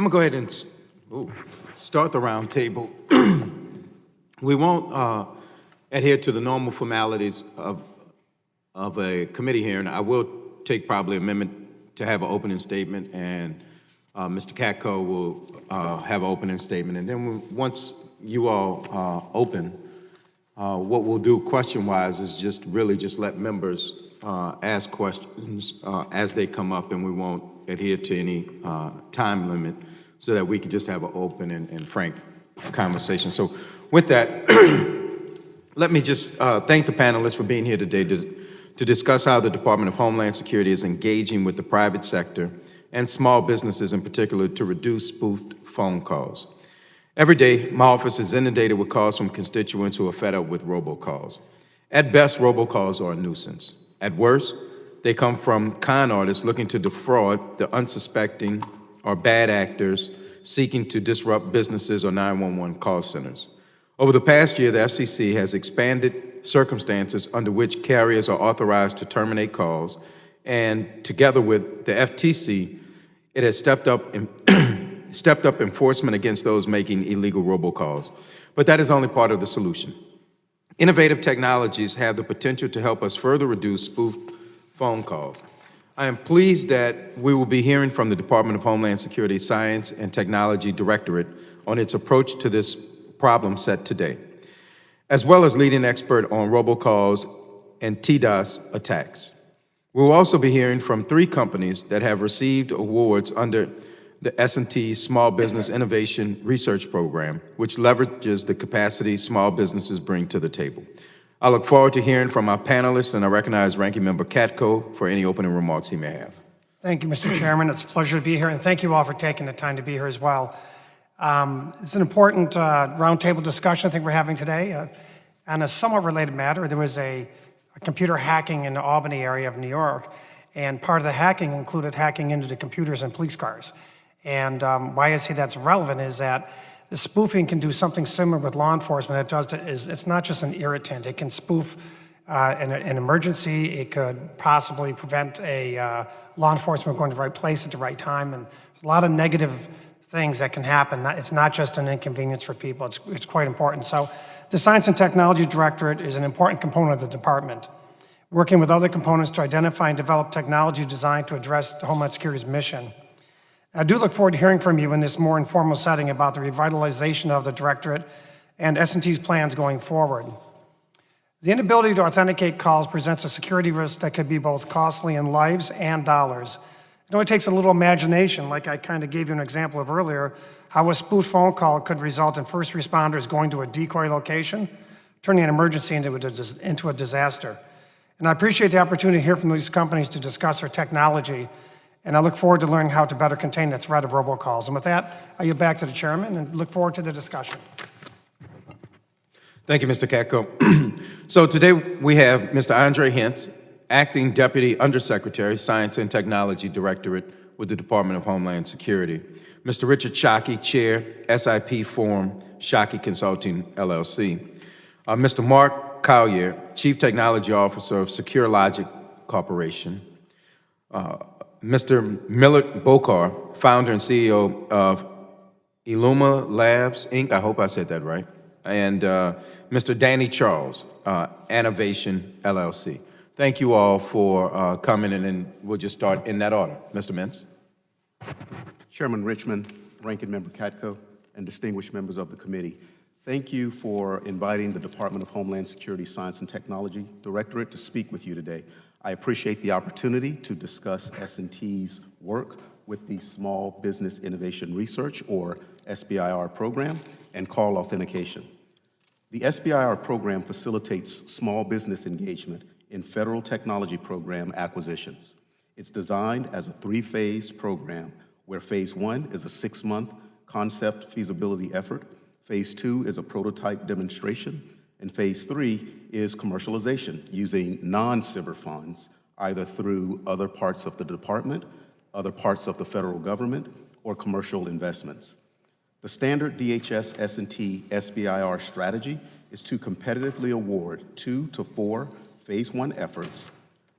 I'm gonna go ahead and start the roundtable. We won't adhere to the normal formalities of a committee hearing. I will take probably an amendment to have an opening statement, and Mr. Katko will have an opening statement. And then once you all open, what we'll do question-wise is just let members ask questions as they come up, and we won't adhere to any time limit so that we can just have an open and frank conversation. So with that, let me just thank the panelists for being here today to discuss how the Department of Homeland Security is engaging with the private sector and small businesses in particular to reduce spoofed phone calls. Every day, my office is inundated with calls from constituents who are fed up with robocalls. At best, robocalls are a nuisance. At worst, they come from con artists looking to defraud the unsuspecting or bad actors seeking to disrupt businesses or 911 call centers. Over the past year, the FCC has expanded circumstances under which carriers are authorized to terminate calls, and together with the FTC, it has stepped up enforcement against those making illegal robocalls. But that is only part of the solution. Innovative technologies have the potential to help us further reduce spoofed phone calls. I am pleased that we will be hearing from the Department of Homeland Security Science and Technology Directorate on its approach to this problem set today, as well as leading expert on robocalls and TDOS attacks. We will also be hearing from 3 companies that have received awards under the S&T Small Business Innovation Research Program, which leverages the capacity small businesses bring to the table. I look forward to hearing from our panelists, and I recognize Ranking Member Katko for any opening remarks he may have. Thank you, Mr. Chairman. It's a pleasure to be here, and thank you all for taking the time to be here as well. It's an important roundtable discussion I think we're having today. On a somewhat related matter, there was a computer hacking in the Albany area of New York, and part of the hacking included hacking into the computers in police cars. And why I say that's relevant is that the spoofing can do something similar with law enforcement. It's not just an irritant. It can spoof an emergency. It could possibly prevent a law enforcement going to the right place at the right time. And there's a lot of negative things that can happen. It's not just an inconvenience for people. It's quite important. So the Science and Technology Directorate is an important component of the department, working with other components to identify and develop technology designed to address the Homeland Security's mission. I do look forward to hearing from you in this more informal setting about the revitalization of the Directorate and S&T's plans going forward. The inability to authenticate calls presents a security risk that could be both costly in lives and dollars. It only takes a little imagination, like I kind of gave you an example of earlier, how a spoofed phone call could result in first responders going to a decoy location, turning an emergency into a disaster. And I appreciate the opportunity to hear from these companies to discuss their technology, and I look forward to learning how to better contain the threat of robocalls. And with that, I yield back to the chairman and look forward to the discussion. Thank you, Mr. Katko. So today we have Mr. Andre Hintz, Acting Deputy Undersecretary, Science and Technology Directorate with the Department of Homeland Security. Mr. Richard Shockey, Chair, SIP Forum, Shockey Consulting, LLC. Mr. Mark Collier, Chief Technology Officer of Secure Logic Corporation. Mr. Millard Bokar, Founder and CEO of Illuma Labs, Inc., I hope I said that right, and Mr. Danny Charles, Innovation, LLC. Thank you all for coming in, and we'll just start in that order. Mr. Mintz. Chairman Richmond, Ranking Member Katko, and distinguished members of the committee, thank you for inviting the Department of Homeland Security Science and Technology Directorate to speak with you today. I appreciate the opportunity to discuss S&T's work with the Small Business Innovation Research, or SBIR program, and call authentication. The SBIR program facilitates small business engagement in federal technology program acquisitions. It's designed as a 3-phase program where phase 1 is a 6-month concept feasibility effort, phase 2 is a prototype demonstration, and phase 3 is commercialization using non-SBIR funds, either through other parts of the department, other parts of the federal government, or commercial investments. The standard DHS S&T SBIR strategy is to competitively award 2 to 4 phase 1 efforts,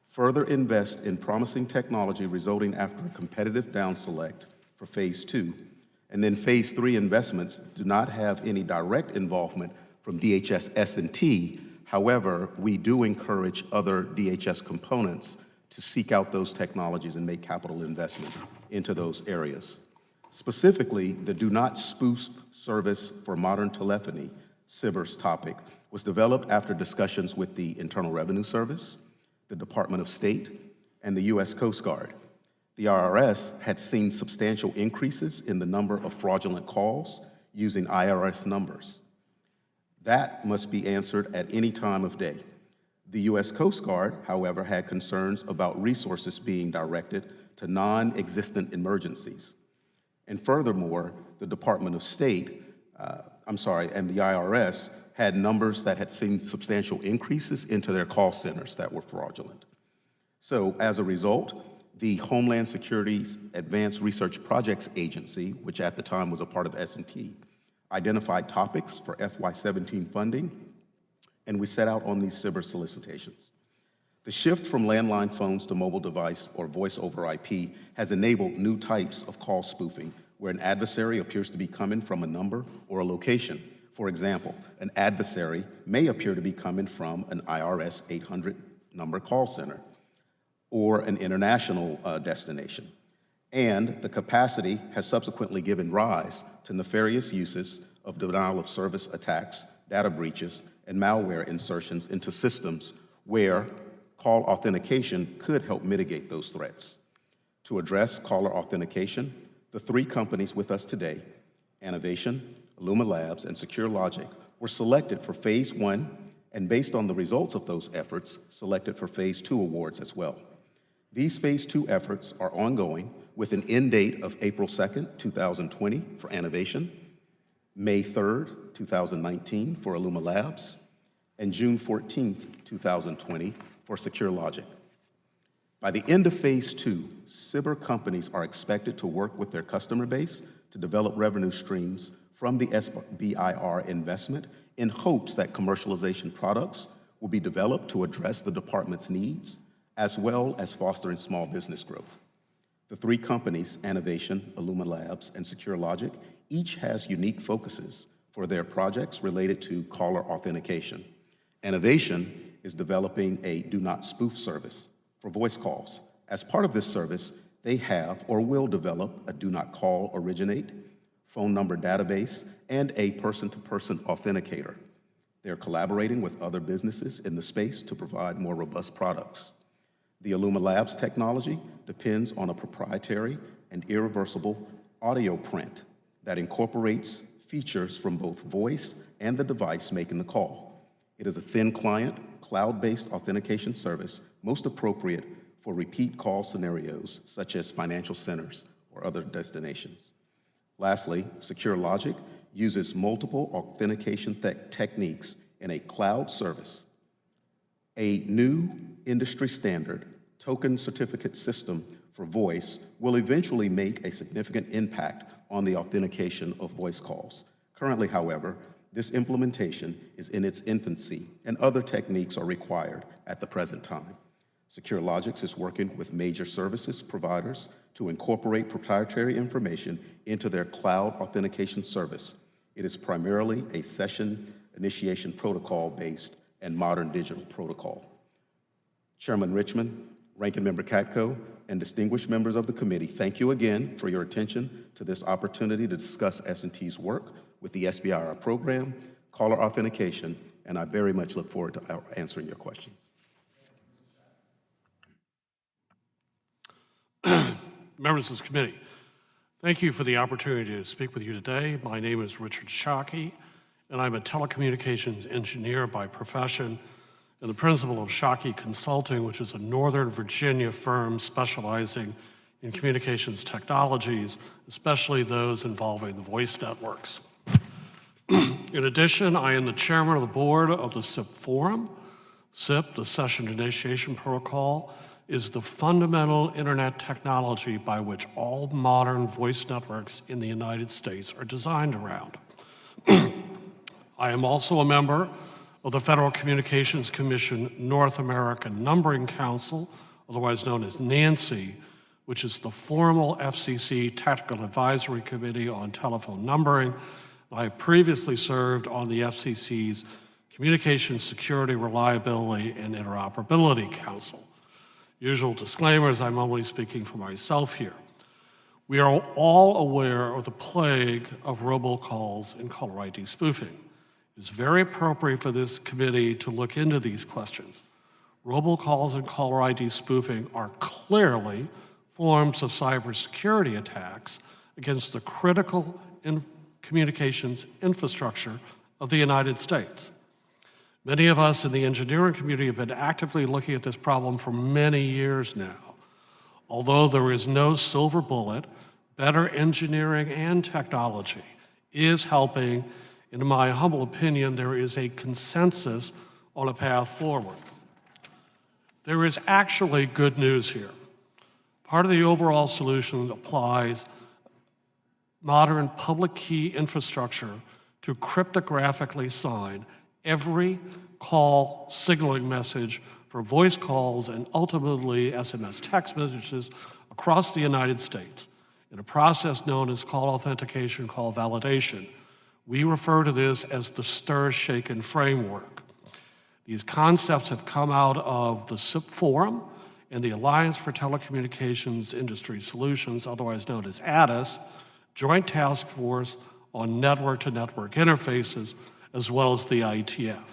further invest in promising technology resulting after a competitive down select for phase 2, And then phase 3 investments do not have any direct involvement from DHS S&T. However, we do encourage other DHS components to seek out those technologies and make capital investments into those areas. Specifically, the Do Not Spoof Service for Modern Telephony, CBRS topic, was developed after discussions with the Internal Revenue Service, the Department of State, and the U.S. Coast Guard. The IRS had seen substantial increases in the number of fraudulent calls using IRS numbers. That must be answered at any time of day. The U.S. Coast Guard, however, had concerns about resources being directed to non-existent emergencies. And furthermore, the Department of State, and the IRS had numbers that had seen substantial increases into their call centers that were fraudulent. So as a result, the Homeland Security's Advanced Research Projects Agency, which at the time was a part of S&T, identified topics for FY17 funding, and we set out on these CBRS solicitations. The shift from landline phones to mobile device or voice over IP has enabled new types of call spoofing where an adversary appears to be coming from a number or a location. For example, an adversary may appear to be coming from an IRS 800 number call center or an international destination. And the capacity has subsequently given rise to nefarious uses of denial of service attacks, data breaches, and malware insertions into systems where call authentication could help mitigate those threats. To address caller authentication, the 3 companies with us today, Annovation, Illuma Labs, and Secure Logic, were selected for phase 1, and based on the results of those efforts, selected for phase 2 awards as well. These phase 2 efforts are ongoing with an end date of April 2nd, 2020 for Annovation, May 3rd, 2019 for Illuma Labs, and June 14th, 2020 for Secure Logic. By the end of phase 2, cyber companies are expected to work with their customer base to develop revenue streams from the SBIR investment in hopes that commercialization products will be developed to address the department's needs, as well as fostering small business growth. The 3 companies, Annovation, Illuma Labs, and Secure Logic, each has unique focuses for their projects related to caller authentication. Annovation is developing a Do Not Spoof service for voice calls. As part of this service, they have or will develop a Do Not Call Originate, phone number database, and a person-to-person authenticator. They're collaborating with other businesses in the space to provide more robust products. The Illuma Labs technology depends on a proprietary and irreversible audio print that incorporates features from both voice and the device making the call. It is a thin client, cloud-based authentication service most appropriate for repeat call scenarios such as financial centers or other destinations. Lastly, Secure Logic uses multiple authentication techniques in a cloud service. A new industry standard token certificate system for voice will eventually make a significant impact on the authentication of voice calls. Currently, however, this implementation is in its infancy and other techniques are required at the present time. Secure Logic is working with major services providers to incorporate proprietary information into their cloud authentication service. It is primarily a session initiation protocol-based and modern digital protocol. Chairman Richmond, Ranking Member Katko, and distinguished members of the committee, thank you again for your attention to this opportunity to discuss S&T's work with the SBIR program, caller authentication, and I very much look forward to answering your questions. Members of this committee, thank you for the opportunity to speak with you today. My name is Richard Shockey, and I'm a telecommunications engineer by profession and the principal of Shockey Consulting, which is a Northern Virginia firm specializing in communications technologies, especially those involving the voice networks. In addition, I am the chairman of the board of the SIP Forum. SIP, the Session Initiation Protocol, is the fundamental internet technology by which all modern voice networks in the United States are designed around. I am also a member of the Federal Communications Commission North American Numbering Council, otherwise known as NANCY, which is the formal FCC Technical Advisory Committee on Telephone Numbering. I have previously served on the FCC's Communications Security, Reliability, and Interoperability Council. Usual disclaimers, I'm only speaking for myself here. We are all aware of the plague of robocalls and caller ID spoofing. It is very appropriate for this committee to look into these questions. Robocalls and caller ID spoofing are clearly forms of cybersecurity attacks against the critical communications infrastructure of the United States. Many of us in the engineering community have been actively looking at this problem for many years now. Although there is no silver bullet, better engineering and technology is helping. In my humble opinion, there is a consensus on a path forward. There is actually good news here. Part of the overall solution applies modern public key infrastructure to cryptographically sign every call signaling message for voice calls and ultimately SMS text messages across the United States in a process known as call authentication, call validation. We refer to this as the stir-shaken framework. These concepts have come out of the SIP Forum and the Alliance for Telecommunications Industry Solutions, otherwise known as ATIS, Joint Task Force on Network-to-Network Interfaces, as well as the IETF.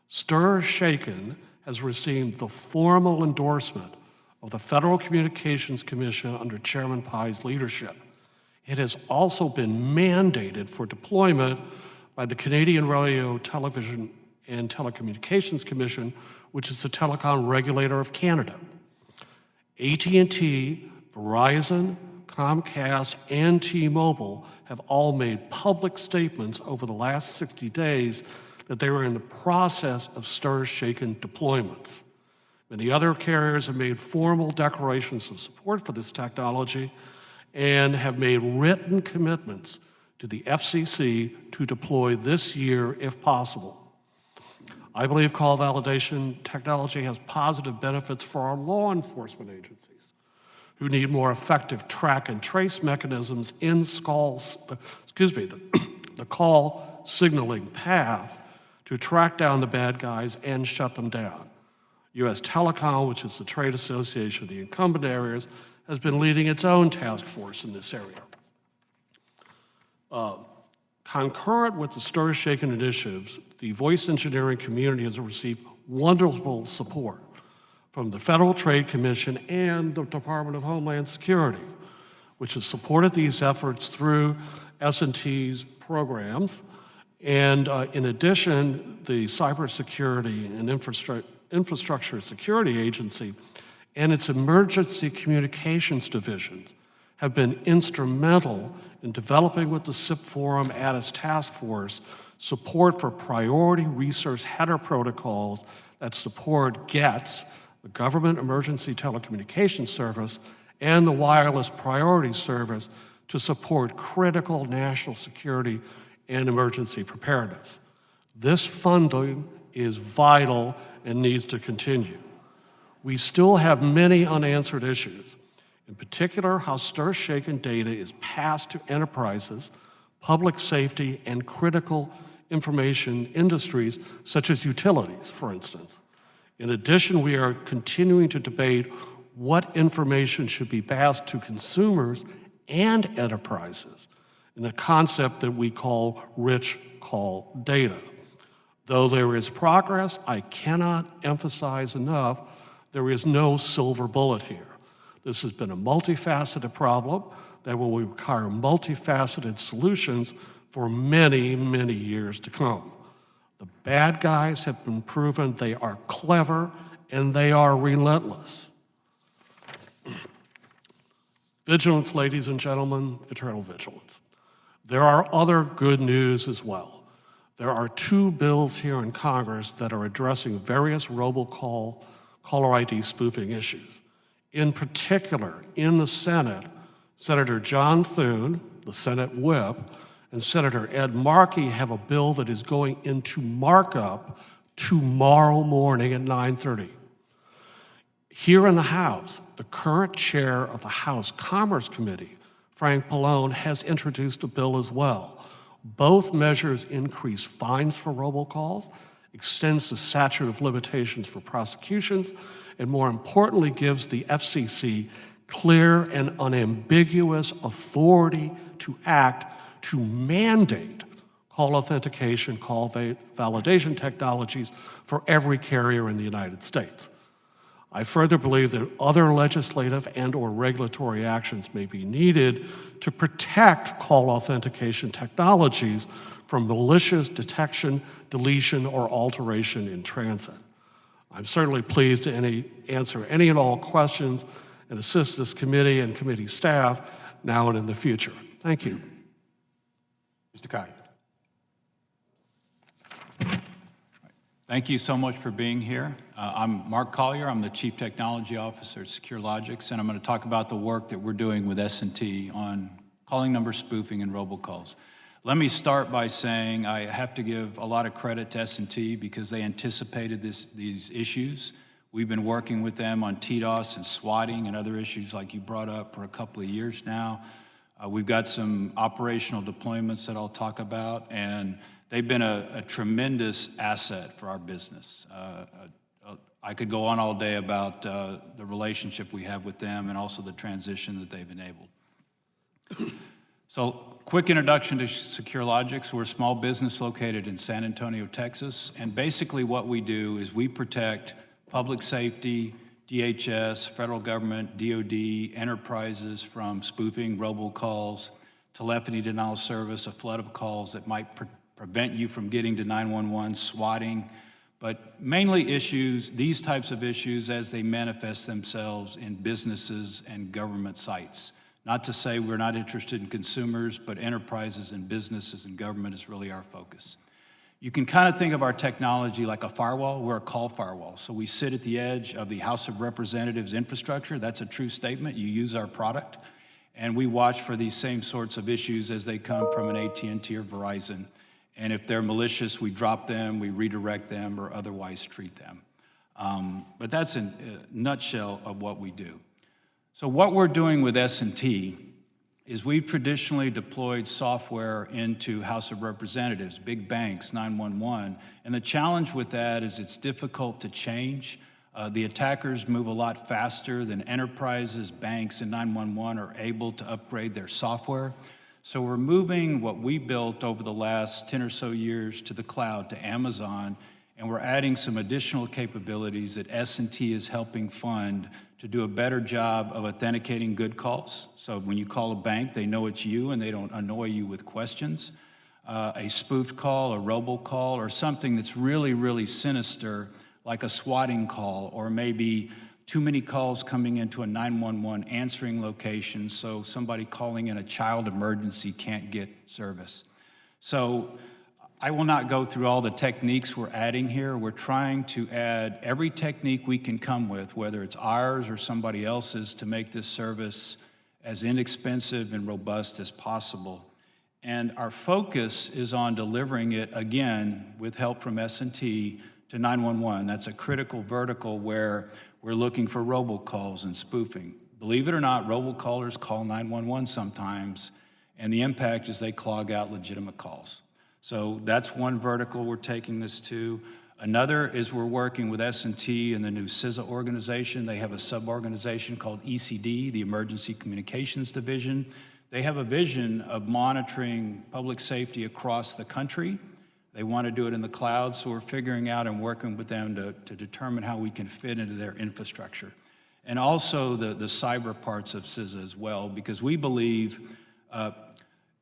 Stir-shaken has received the formal endorsement of the Federal Communications Commission under Chairman Pai's leadership. It has also been mandated for deployment by the Canadian Radio, Television, and Telecommunications Commission, which is the telecom regulator of Canada. AT&T, Verizon, Comcast, and T-Mobile have all made public statements over the last 60 days that they were in the process of stir-shaken deployments. Many other carriers have made formal declarations of support for this technology and have made written commitments to the FCC to deploy this year if possible. I believe call validation technology has positive benefits for our law enforcement agencies who need more effective track and trace mechanisms in the call signaling path to track down the bad guys and shut them down. U.S. Telecom, which is the trade association of the incumbent areas, has been leading its own task force in this area. Concurrent with the stir-shaken initiatives, the voice engineering community has received wonderful support from the Federal Trade Commission and the Department of Homeland Security, which has supported these efforts through S&T's programs. And in addition, the Cybersecurity and Infrastructure Security Agency and its Emergency Communications divisions have been instrumental in developing with the SIP Forum ATIS Task Force support for priority resource header protocols that support GETS, the Government Emergency Telecommunications Service, and the Wireless Priority Service to support critical national security and emergency preparedness. This funding is vital and needs to continue. We still have many unanswered issues, in particular how stir-shaken data is passed to enterprises, public safety, and critical information industries such as utilities, for instance. In addition, we are continuing to debate what information should be passed to consumers and enterprises in a concept that we call rich call data. Though there is progress, I cannot emphasize enough there is no silver bullet here. This has been a multifaceted problem that will require multifaceted solutions for many, many years to come. The bad guys have been proven they are clever and they are relentless. Vigilance, ladies and gentlemen, eternal vigilance. There are other good news as well. There are 2 bills here in Congress that are addressing various robocall, caller ID spoofing issues. In particular, in the Senate, Senator John Thune, the Senate whip, and Senator Ed Markey have a bill that is going into markup tomorrow morning at 9:30. Here in the House, the current chair of the House Commerce Committee, Frank Pallone, has introduced a bill as well. Both measures increase fines for robocalls, extends the statute of limitations for prosecutions, and more importantly, gives the FCC clear and unambiguous authority to act to mandate call authentication, call validation technologies for every carrier in the United States. I further believe that other legislative and/or regulatory actions may be needed to protect call authentication technologies from malicious detection, deletion, or alteration in transit. I'm certainly pleased to answer any and all questions and assist this committee and committee staff now and in the future. Thank you. Mr. Kai. Thank you so much for being here. I'm Mark Collier. I'm the Chief Technology Officer at SecureLogix, and I'm going to talk about the work that we're doing with S&T on calling number spoofing and robocalls. Let me start by saying I have to give a lot of credit to S&T because they anticipated these issues. We've been working with them on TDOS and swatting and other issues like you brought up for a couple of years now. We've got some operational deployments that I'll talk about, and they've been a tremendous asset for our business. I could go on all day about the relationship we have with them and also the transition that they've enabled. So, quick introduction to SecureLogix. We're a small business located in San Antonio, Texas, and basically what we do is we protect public safety, DHS, federal government, DoD, enterprises from spoofing, robocalls, telephony denial service, a flood of calls that might prevent you from getting to 911, swatting, but mainly issues, these types of issues as they manifest themselves in businesses and government sites. Not to say we're not interested in consumers, but enterprises and businesses and government is really our focus. You can kind of think of our technology like a firewall. We're a call firewall. So we sit at the edge of the House of Representatives infrastructure. That's a true statement. You use our product. And we watch for these same sorts of issues as they come from an AT&T or Verizon. And if they're malicious, we drop them, we redirect them, or otherwise treat them. But that's a nutshell of what we do. So what we're doing with S&T is we've traditionally deployed software into House of Representatives, big banks, 911, and the challenge with that is it's difficult to change. The attackers move a lot faster than enterprises, banks, and 911 are able to upgrade their software. So we're moving what we built over the last 10 or so years to the cloud, to Amazon, and we're adding some additional capabilities that S&T is helping fund to do a better job of authenticating good calls. So when you call a bank, they know it's you and they don't annoy you with questions. A spoofed call, a robocall, or something that's really, really sinister, like a swatting call, or maybe too many calls coming into a 911 answering location, so somebody calling in a child emergency can't get service. So I will not go through all the techniques we're adding here. We're trying to add every technique we can come with, whether it's ours or somebody else's, to make this service as inexpensive and robust as possible. And our focus is on delivering it, again, with help from S&T to 911. That's a critical vertical where we're looking for robocalls and spoofing. Believe it or not, robocallers call 911 sometimes, and the impact is they clog out legitimate calls. So that's one vertical we're taking this to. Another is we're working with S&T and the new CISA organization. They have a sub-organization called ECD, the Emergency Communications Division. They have a vision of monitoring public safety across the country. They want to do it in the cloud, so we're figuring out and working with them to determine how we can fit into their infrastructure. And also the cyber parts of CISA as well, because we believe a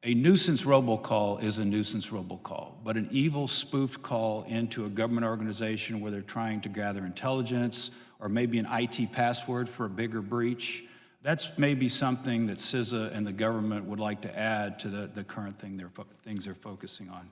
nuisance robocall is a nuisance robocall, but an evil spoofed call into a government organization where they're trying to gather intelligence, or maybe an IT password for a bigger breach, that's maybe something that CISA and the government would like to add to the current things they're focusing on.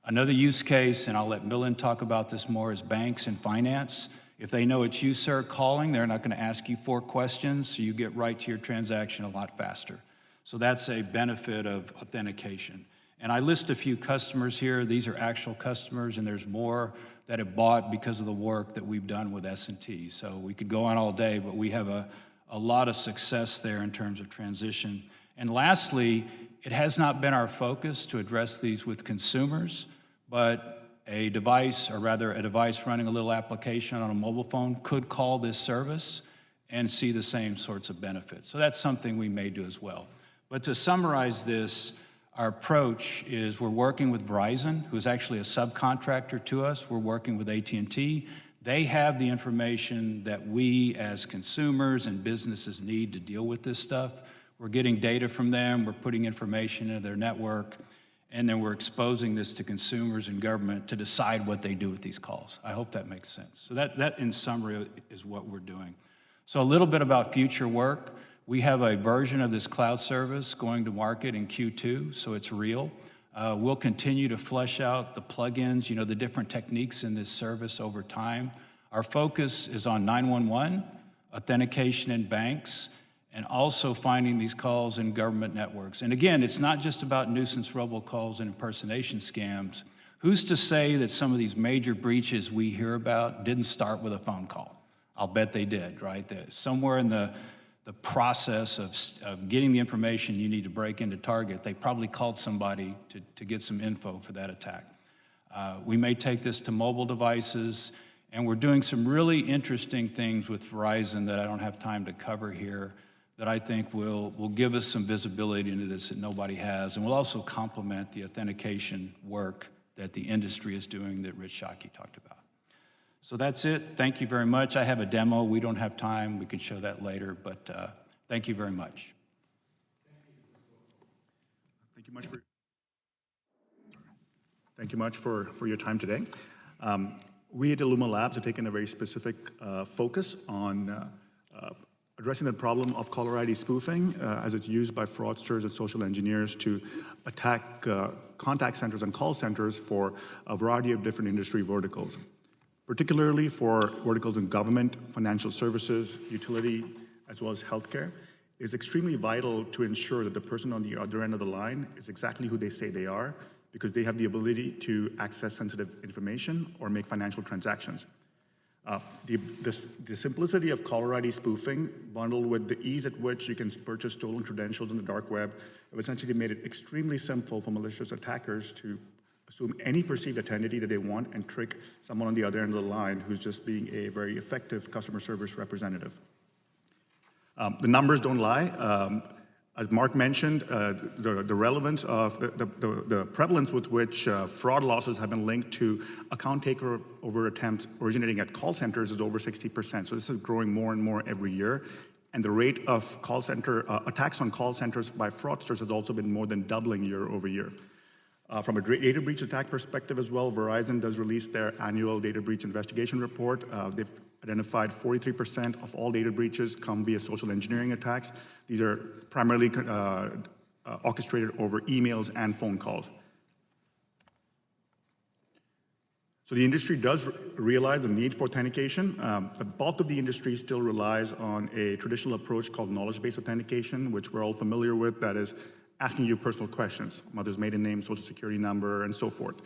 Another use case, and I'll let Millen talk about this more, is banks and finance. If they know it's you, sir, calling, they're not going to ask you 4 questions, so you get right to your transaction a lot faster. So that's a benefit of authentication. And I list a few customers here. These are actual customers, and there's more that have bought because of the work that we've done with S&T. So we could go on all day, but we have a lot of success there in terms of transition. And lastly, it has not been our focus to address these with consumers, but a device, or rather a device running a little application on a mobile phone could call this service and see the same sorts of benefits. So that's something we may do as well. But to summarize this, our approach is we're working with Verizon, who's actually a subcontractor to us. We're working with AT&T. They have the information that we as consumers and businesses need to deal with this stuff. We're getting data from them, we're putting information into their network, and then we're exposing this to consumers and government to decide what they do with these calls. I hope that makes sense. So that in summary is what we're doing. So a little bit about future work. We have a version of this cloud service going to market in Q2, so it's real. We'll continue to flesh out the plugins, the different techniques in this service over time. Our focus is on 911, authentication in banks, and also finding these calls in government networks. And again, it's not just about nuisance robocalls and impersonation scams. Who's to say that some of these major breaches we hear about didn't start with a phone call? I'll bet they did, right? Somewhere in the process of getting the information you need to break into target, they probably called somebody to get some info for that attack. We may take this to mobile devices, and we're doing some really interesting things with Verizon that I don't have time to cover here that I think will give us some visibility into this that nobody has, and will also complement the authentication work that the industry is doing that Rich Shockey talked about. So that's it. Thank you very much. I have a demo. We don't have time. We can show that later, but thank you very much. Thank you much for your time today. We at Illuma Labs have taken a very specific focus on addressing the problem of caller ID spoofing as it's used by fraudsters and social engineers to attack contact centers and call centers for a variety of different industry verticals, particularly for verticals in government, financial services, utility, as well as healthcare. Is extremely vital to ensure that the person on the other end of the line is exactly who they say they are, because they have the ability to access sensitive information or make financial transactions. The simplicity of caller ID spoofing, bundled with the ease at which you can purchase stolen credentials on the dark web, have essentially made it extremely simple for malicious attackers to assume any perceived identity that they want and trick someone on the other end of the line who's just being a very effective customer service representative. The numbers don't lie. As Mark mentioned, the relevance of the prevalence with which fraud losses have been linked to account takeover attempts originating at call centers is over 60%. So this is growing more and more every year. And the rate of call center attacks on call centers by fraudsters has also been more than doubling year over year. From a data breach attack perspective as well, Verizon does release their annual data breach investigation report. They've identified 43% of all data breaches come via social engineering attacks. These are primarily orchestrated over emails and phone calls. So the industry does realize the need for authentication. The bulk of the industry still relies on a traditional approach called knowledge-based authentication, which we're all familiar with, that is asking you personal questions, mother's maiden name, social security number, and so forth.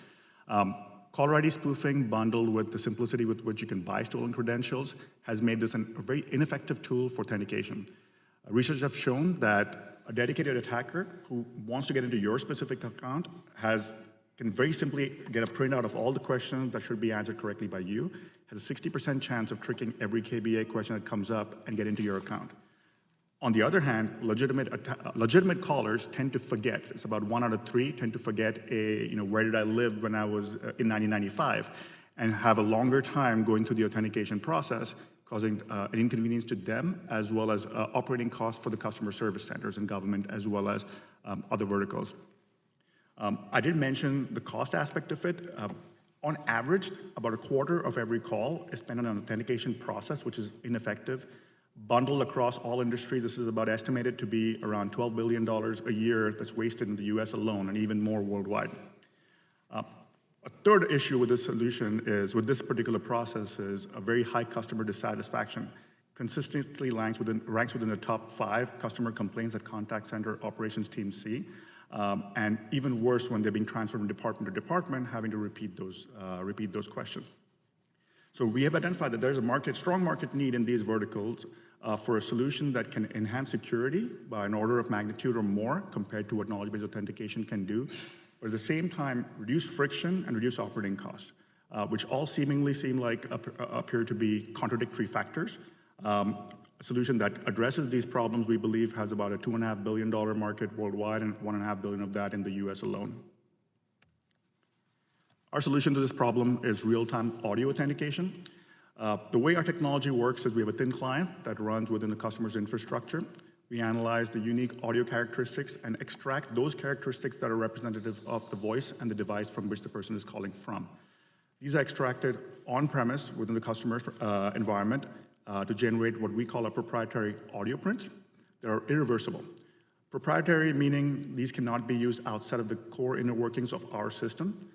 Caller ID spoofing, bundled with the simplicity with which you can buy stolen credentials, has made this a very ineffective tool for authentication. Research have shown that a dedicated attacker who wants to get into your specific account can very simply get a printout of all the questions that should be answered correctly by you, has a 60% chance of tricking every KBA question that comes up and get into your account. On the other hand, legitimate callers tend to forget. It's about 1 out of 3 tend to forget where did I live when I was in 1995, and have a longer time going through the authentication process, causing an inconvenience to them, as well as operating costs for the customer service centers in government, as well as other verticals. I did mention the cost aspect of it. On average, about a quarter of every call is spent on an authentication process, which is ineffective. Bundled across all industries, this is about estimated to be around $12 billion a year that's wasted in the US alone, and even more worldwide. A third issue with this solution is, with this particular process, is a very high customer dissatisfaction. Consistently ranks within the top 5 customer complaints that contact center operations teams see. and even worse when they're being transferred from department to department, having to repeat those questions. So we have identified that there's a strong market need in these verticals for a solution that can enhance security by an order of magnitude or more compared to what knowledge-based authentication can do, but at the same time, reduce friction and reduce operating costs, which all seemingly appear to be contradictory factors. A solution that addresses these problems, we believe, has about a $2.5 billion market worldwide and $1.5 billion of that in the US alone. Our solution to this problem is real-time audio authentication. The way our technology works is we have a thin client that runs within the customer's infrastructure. We analyze the unique audio characteristics and extract those characteristics that are representative of the voice and the device from which the person is calling from. These are extracted on-premise within the customer's environment to generate what we call a proprietary audio prints. They're irreversible. Proprietary meaning these cannot be used outside of the core inner workings of our system.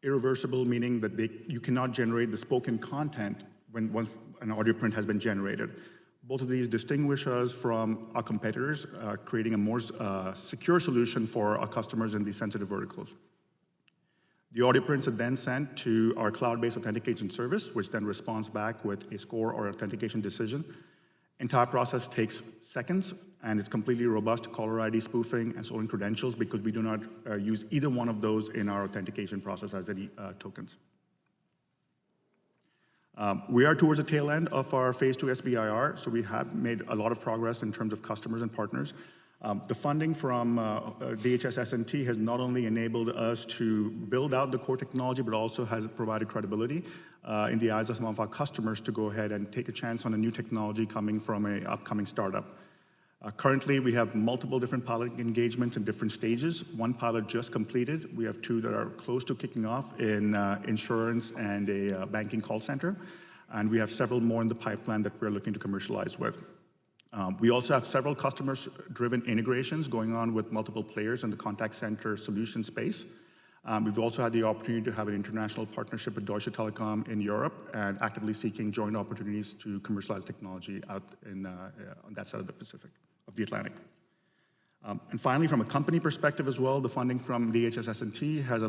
Irreversible meaning that you cannot generate the spoken content once an audio print has been generated. Both of these distinguish us from our competitors, creating a more secure solution for our customers in these sensitive verticals. The audio prints are then sent to our cloud-based authentication service, which then responds back with a score or authentication decision. Entire process takes seconds, and it's completely robust to caller ID spoofing and stolen credentials because we do not use either one of those in our authentication process as any tokens. We are towards the tail end of our phase 2 SBIR, so we have made a lot of progress in terms of customers and partners. The funding from DHS S&T has not only enabled us to build out the core technology, but also has provided credibility in the eyes of some of our customers to go ahead and take a chance on a new technology coming from an upcoming startup. Currently, we have multiple different pilot engagements in different stages. One pilot just completed. We have 2 that are close to kicking off in insurance and a banking call center. And we have several more in the pipeline that we're looking to commercialize with. We also have several customers-driven integrations going on with multiple players in the contact center solution space. We've also had the opportunity to have an international partnership with Deutsche Telekom in Europe and actively seeking joint opportunities to commercialize technology out on that side of the Atlantic. And finally, from a company perspective as well, the funding from DHS S&T has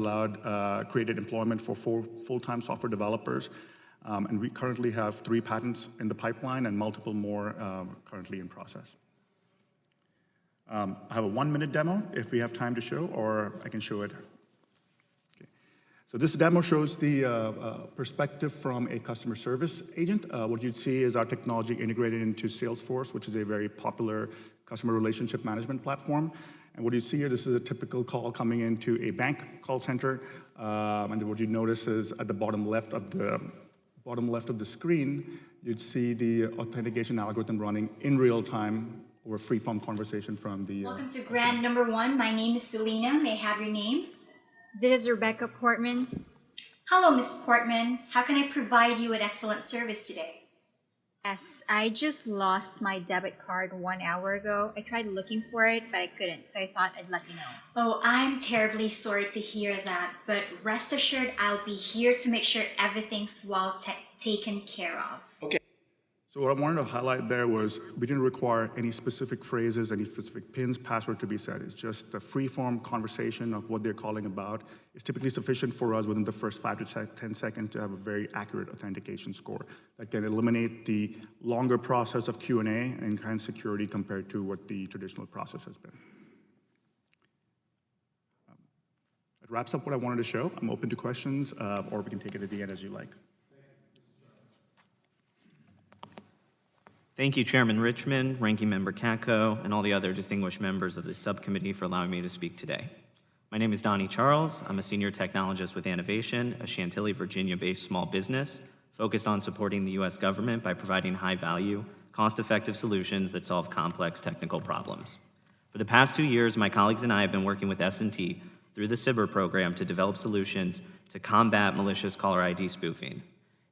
created employment for 4 full-time software developers. And we currently have 3 patents in the pipeline and multiple more currently in process. I have a 1-minute demo if we have time to show, or I can show it. Okay. So this demo shows the perspective from a customer service agent. What you'd see is our technology integrated into Salesforce, which is a very popular customer relationship management platform. And what you see here, this is a typical call coming into a bank call center. And what you notice is at the bottom left of the screen, you'd see the authentication algorithm running in real time or free-form conversation from the... Welcome to Grand Number 1. My name is Selena. May I have your name? This is Rebecca Portman. Hello, Ms. Portman. How can I provide you with excellent service today? Yes, I just lost my debit card 1 hour ago. I tried looking for it, but I couldn't, so I thought I'd let you know. Oh, I'm terribly sorry to hear that, but rest assured I'll be here to make sure everything's well taken care of. Okay. So what I wanted to highlight there was we didn't require any specific phrases, any specific pins, password to be set. It's just a free-form conversation of what they're calling about. It's typically sufficient for us within the first 5 to 10 seconds to have a very accurate authentication score that can eliminate the longer process of Q&A and enhance security compared to what the traditional process has been. That wraps up what I wanted to show. I'm open to questions, or we can take it at the end as you like. Thank you, Chairman Richmond, Ranking Member Katko, and all the other distinguished members of the subcommittee for allowing me to speak today. My name is Donnie Charles. I'm a senior technologist with Innovation, a Chantilly, Virginia-based small business focused on supporting the U.S. government by providing high-value, cost-effective solutions that solve complex technical problems. For the past 2 years, my colleagues and I have been working with S&T through the CYBER program to develop solutions to combat malicious caller ID spoofing.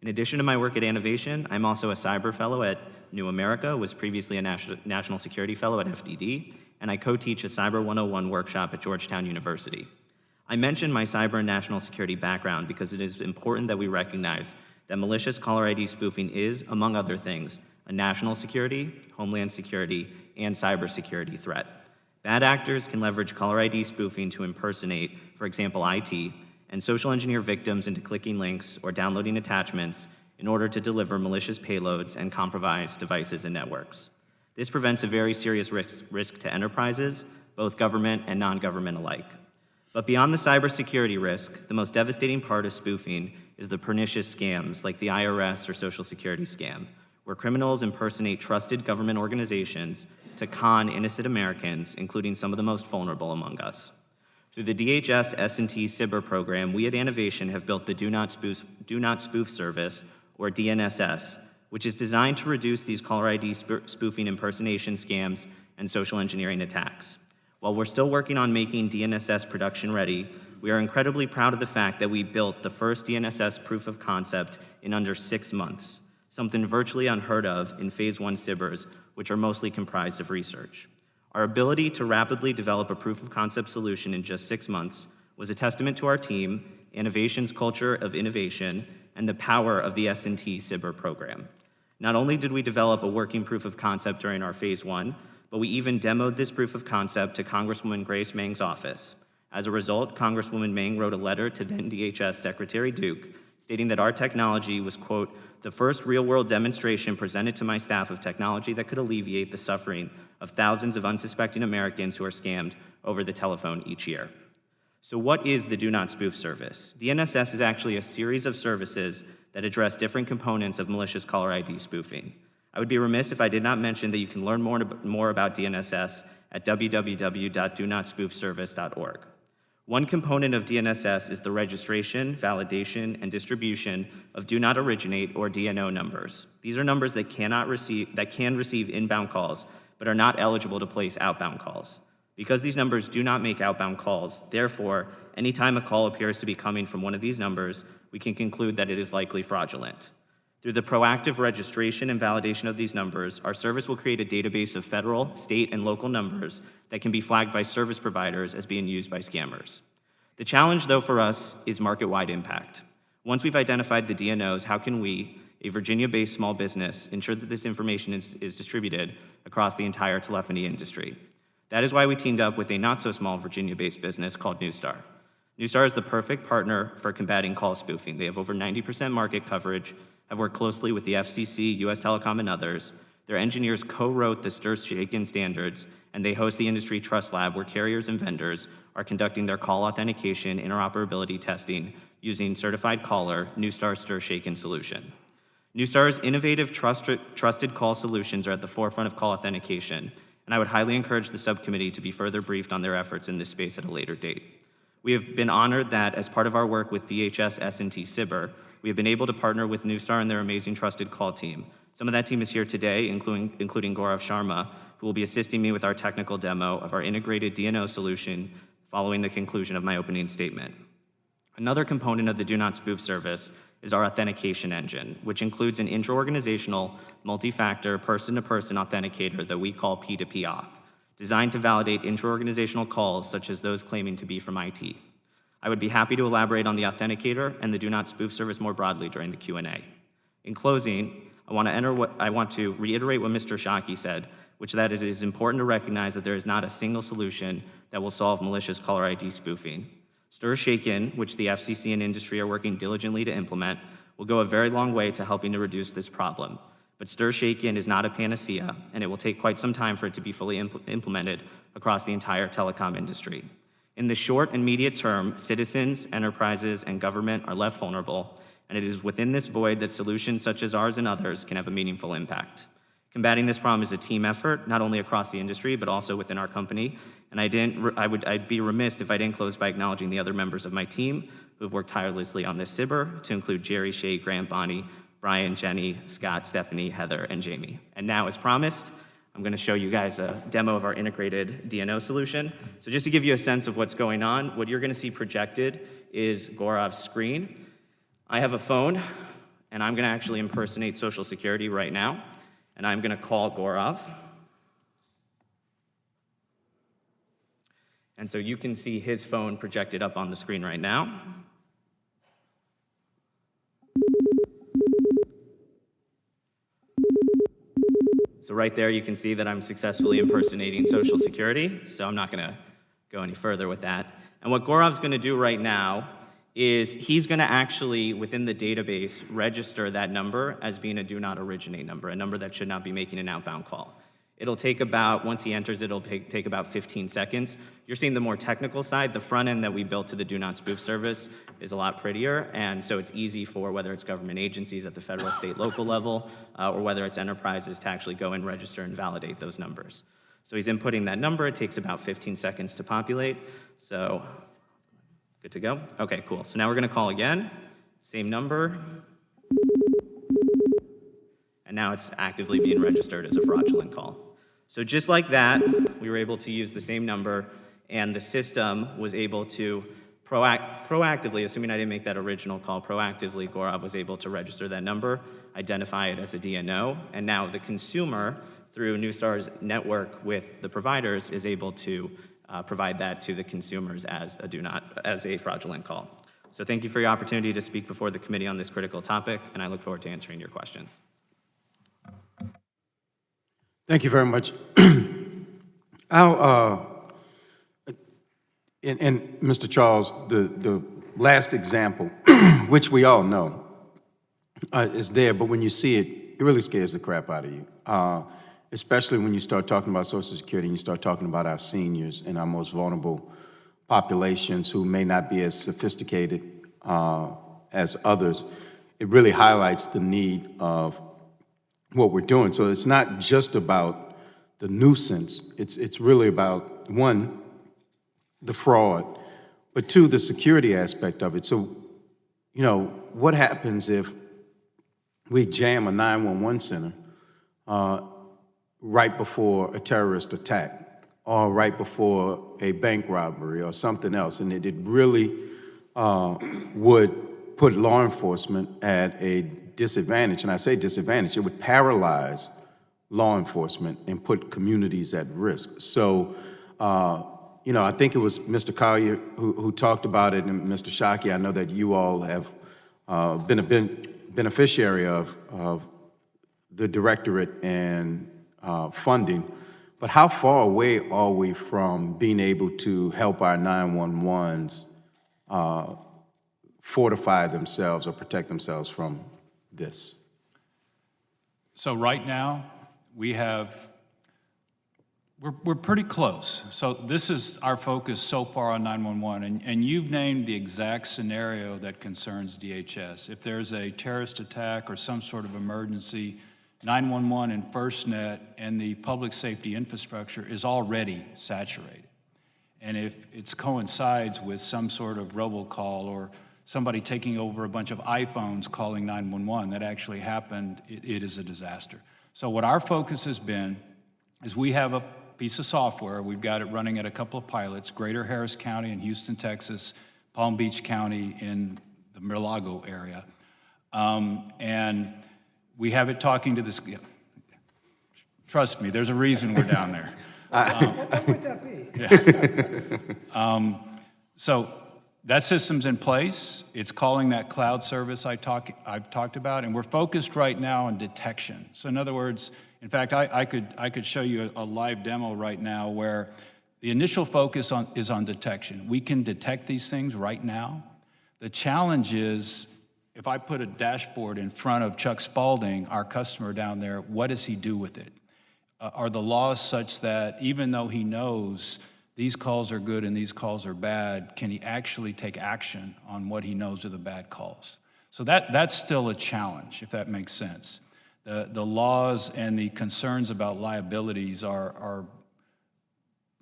In addition to my work at Innovation, I'm also a cyber fellow at New America, was previously a national security fellow at FDD, and I co-teach a Cyber 101 workshop at Georgetown University. I mention my cyber and national security background because it is important that we recognize that malicious caller ID spoofing is, among other things, a national security, homeland security, and cybersecurity threat. Bad actors can leverage caller ID spoofing to impersonate, for example, IT, and social engineer victims into clicking links or downloading attachments in order to deliver malicious payloads and compromise devices and networks. This presents a very serious risk to enterprises, both government and non-government alike. But beyond the cybersecurity risk, the most devastating part of spoofing is the pernicious scams like the IRS or Social Security scam, where criminals impersonate trusted government organizations to con innocent Americans, including some of the most vulnerable among us. Through the DHS S&T Cyber program, we at Annovation have built the Do Not Spoof service, or DNSS, which is designed to reduce these caller ID spoofing impersonation scams and social engineering attacks. While we're still working on making DNSS production ready, we are incredibly proud of the fact that we built the first DNSS proof of concept in under 6 months, something virtually unheard of in Phase 1 Cybers, which are mostly comprised of research. Our ability to rapidly develop a proof of concept solution in just 6 months was a testament to our team, Annovation's culture of innovation, and the power of the S&T Cyber program. Not only did we develop a working proof of concept during our Phase 1, but we even demoed this proof of concept to Congresswoman Grace Meng's office. As a result, Congresswoman Meng wrote a letter to then DHS Secretary Duke stating that our technology was, quote, the first real-world demonstration presented to my staff of technology that could alleviate the suffering of thousands of unsuspecting Americans who are scammed over the telephone each year. So what is the Do Not Spoof service? DNSS is actually a series of services that address different components of malicious caller ID spoofing. I would be remiss if I did not mention that you can learn more about DNSS at www.donotSpoofService.org. One component of DNSS is the registration, validation, and distribution of Do Not Originate, or DNO numbers. These are numbers that can receive inbound calls, but are not eligible to place outbound calls. Because these numbers do not make outbound calls, therefore, anytime a call appears to be coming from one of these numbers, we can conclude that it is likely fraudulent. Through the proactive registration and validation of these numbers, our service will create a database of federal, state, and local numbers that can be flagged by service providers as being used by scammers. The challenge, though, for us is market-wide impact. Once we've identified the DNOs, how can we, a Virginia-based small business, ensure that this information is distributed across the entire telephony industry? That is why we teamed up with a not-so-small Virginia-based business called Neustar. Neustar is the perfect partner for combating call spoofing. They have over 90% market coverage, have worked closely with the FCC, US Telecom, and others. Their engineers co-wrote the STIR-Shaken standards, and they host the Industry Trust Lab, where carriers and vendors are conducting their call authentication interoperability testing using certified caller Neustar STIR-Shaken solution. Neustar's innovative trusted call solutions are at the forefront of call authentication, and I would highly encourage the subcommittee to be further briefed on their efforts in this space at a later date. We have been honored that, as part of our work with DHS S&T Cyber, we have been able to partner with Neustar and their amazing trusted call team. Some of that team is here today, including Gaurav Sharma, who will be assisting me with our technical demo of our integrated DNO solution following the conclusion of my opening statement. Another component of the Do Not Spoof service is our authentication engine, which includes an intra-organizational, multi-factor, person-to-person authenticator that we call P2P Auth, designed to validate intra-organizational calls such as those claiming to be from IT. I would be happy to elaborate on the authenticator and the Do Not Spoof service more broadly during the Q&A. In closing, I want to reiterate what Mr. Shockey said, which that it is important to recognize that there is not a single solution that will solve malicious caller ID spoofing. STIR-Shaken, which the FCC and industry are working diligently to implement, will go a very long way to helping to reduce this problem. But STIR-Shaken is not a panacea, and it will take quite some time for it to be fully implemented across the entire telecom industry. In the short and immediate term, citizens, enterprises, and government are left vulnerable, and it is within this void that solutions such as ours and others can have a meaningful impact. Combating this problem is a team effort, not only across the industry, but also within our company, and I'd be remiss if I didn't close by acknowledging the other members of my team who have worked tirelessly on this Cyber, to include Jerry, Shay, Grant, Bonnie, Brian, Jenny, Scott, Stephanie, Heather, and Jamie. And now, as promised, I'm going to show you guys a demo of our integrated DNO solution. So just to give you a sense of what's going on, what you're going to see projected is Gaurav's screen. I have a phone, and I'm going to actually impersonate Social Security right now, and I'm going to call Gaurav. And so you can see his phone projected up on the screen right now. So right there, you can see that I'm successfully impersonating Social Security, so I'm not gonna go any further with that. And what Gaurav's gonna do right now is he's gonna actually, within the database, register that number as being a do not originate number, a number that should not be making an outbound call. It'll take about, once he enters, it'll take about 15 seconds. You're seeing the more technical side. The front end that we built to the Do Not Spoof service is a lot prettier, and so it's easy for whether it's government agencies at the federal, state, local level, or whether it's enterprises to actually go and register and validate those numbers. So he's inputting that number. It takes about 15 seconds to populate. So, good to go? Okay, cool. So now we're gonna call again, same number. And now it's actively being registered as a fraudulent call. So just like that, we were able to use the same number, and the system was able to proactively, assuming I didn't make that original call, proactively, Gaurav was able to register that number, identify it as a DNO, and now the consumer, through Neustar's network with the providers, is able to provide that to the consumers as a fraudulent call. So thank you for your opportunity to speak before the committee on this critical topic, and I look forward to answering your questions. Thank you very much. Mr. Charles, the last example, which we all know, is there, but when you see it, it really scares the crap out of you. Especially when you start talking about Social Security and you start talking about our seniors and our most vulnerable populations who may not be as sophisticated as others. It really highlights the need of what we're doing. So it's not just about the nuisance, it's really about, one, the fraud, but two, the security aspect of it. So, you know, what happens if we jam a 911 center right before a terrorist attack or right before a bank robbery or something else, and it really would put law enforcement at a disadvantage, and I say disadvantage, it would paralyze law enforcement and put communities at risk. So, you know, I think it was Mr. Collier who talked about it, and Mr. Shockey, I know that you all have been a beneficiary of the directorate and funding, but how far away are we from being able to help our 911s fortify themselves or protect themselves from this? So right now, we're pretty close. So this is our focus so far on 911, and you've named the exact scenario that concerns DHS. If there's a terrorist attack or some sort of emergency, 911 and FirstNet and the public safety infrastructure is already saturated. And if it coincides with some sort of robocall or somebody taking over a bunch of iPhones calling 911, that actually happened, it is a disaster. So what our focus has been is we have a piece of software, we've got it running at a couple of pilots, Greater Harris County in Houston, Texas, Palm Beach County in the Mar-a-Lago area. And we have it talking to this, trust me, there's a reason we're down there. What would that be? So that system's in place. It's calling that cloud service I've talked about, and we're focused right now on detection. So in other words, in fact, I could show you a live demo right now where the initial focus is on detection. We can detect these things right now. The challenge is, if I put a dashboard in front of Chuck Spalding, our customer down there, what does he do with it? Are the laws such that even though he knows these calls are good and these calls are bad, can he actually take action on what he knows are the bad calls? So that's still a challenge, if that makes sense. The laws and the concerns about liabilities are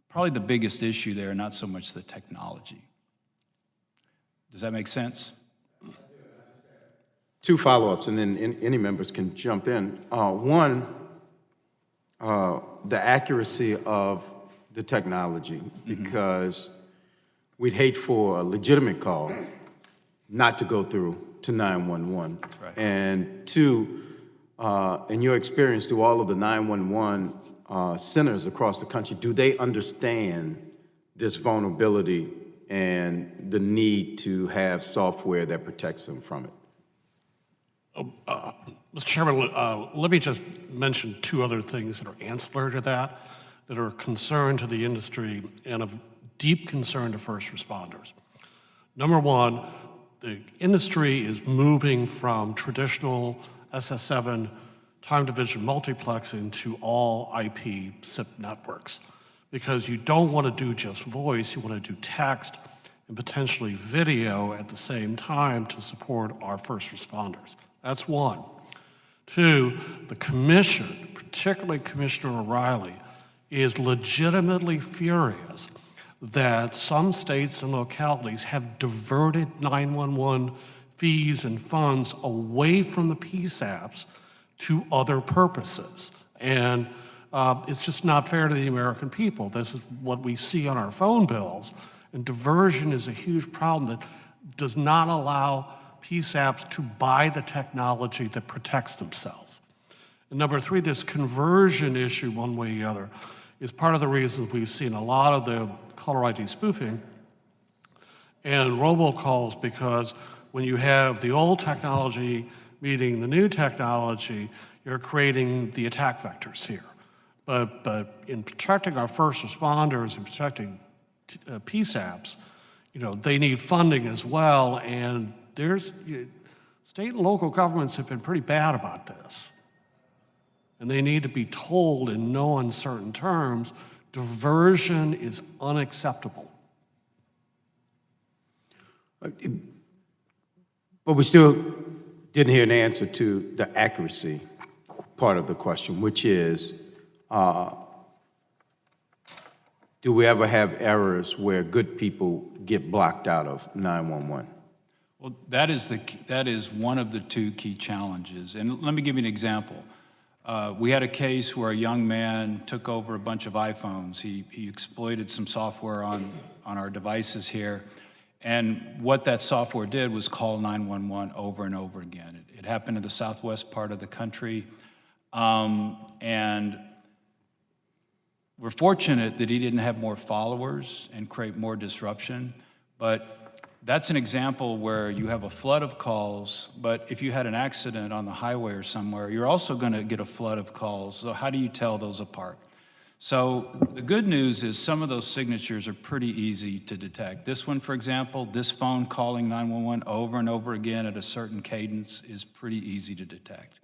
probably the biggest issue there, not so much the technology. Does that make sense? Two follow-ups, and then any members can jump in. One, the accuracy of the technology, because we'd hate for a legitimate call not to go through to 911. That's right. And two, in your experience, do all of the 911 centers across the country, do they understand this vulnerability and the need to have software that protects them from it? Mr. Chairman, let me just mention two other things that are ancillary to that are a concern to the industry and of deep concern to first responders. Number one, the industry is moving from traditional SS7 time division multiplexing to all IP SIP networks because you don't want to do just voice, you want to do text and potentially video at the same time to support our first responders. That's one. Two, the commission, particularly Commissioner O'Reilly, is legitimately furious that some states and localities have diverted 911 fees and funds away from the PSAPs to other purposes. And it's just not fair to the American people. This is what we see on our phone bills. And diversion is a huge problem that does not allow PSAPs to buy the technology that protects themselves. And number three, this conversion issue, one way or the other, is part of the reason we've seen a lot of the caller ID spoofing and robocalls, because when you have the old technology meeting the new technology, you're creating the attack vectors here. But in protecting our first responders and protecting PSAPs, they need funding as well, and state and local governments have been pretty bad about this. And they need to be told in no uncertain terms, diversion is unacceptable. But we still didn't hear an answer to the accuracy part of the question, which is, do we ever have errors where good people get blocked out of 911? Well, that is one of the two key challenges. And let me give you an example. We had a case where a young man took over a bunch of iPhones. He exploited some software on our devices here. And what that software did was call 911 over and over again. It happened in the southwest part of the country. And we're fortunate that he didn't have more followers and create more disruption. But that's an example where you have a flood of calls, but if you had an accident on the highway or somewhere, you're also going to get a flood of calls. So how do you tell those apart? So the good news is some of those signatures are pretty easy to detect. This one, for example, this phone calling 911 over and over again at a certain cadence is pretty easy to detect.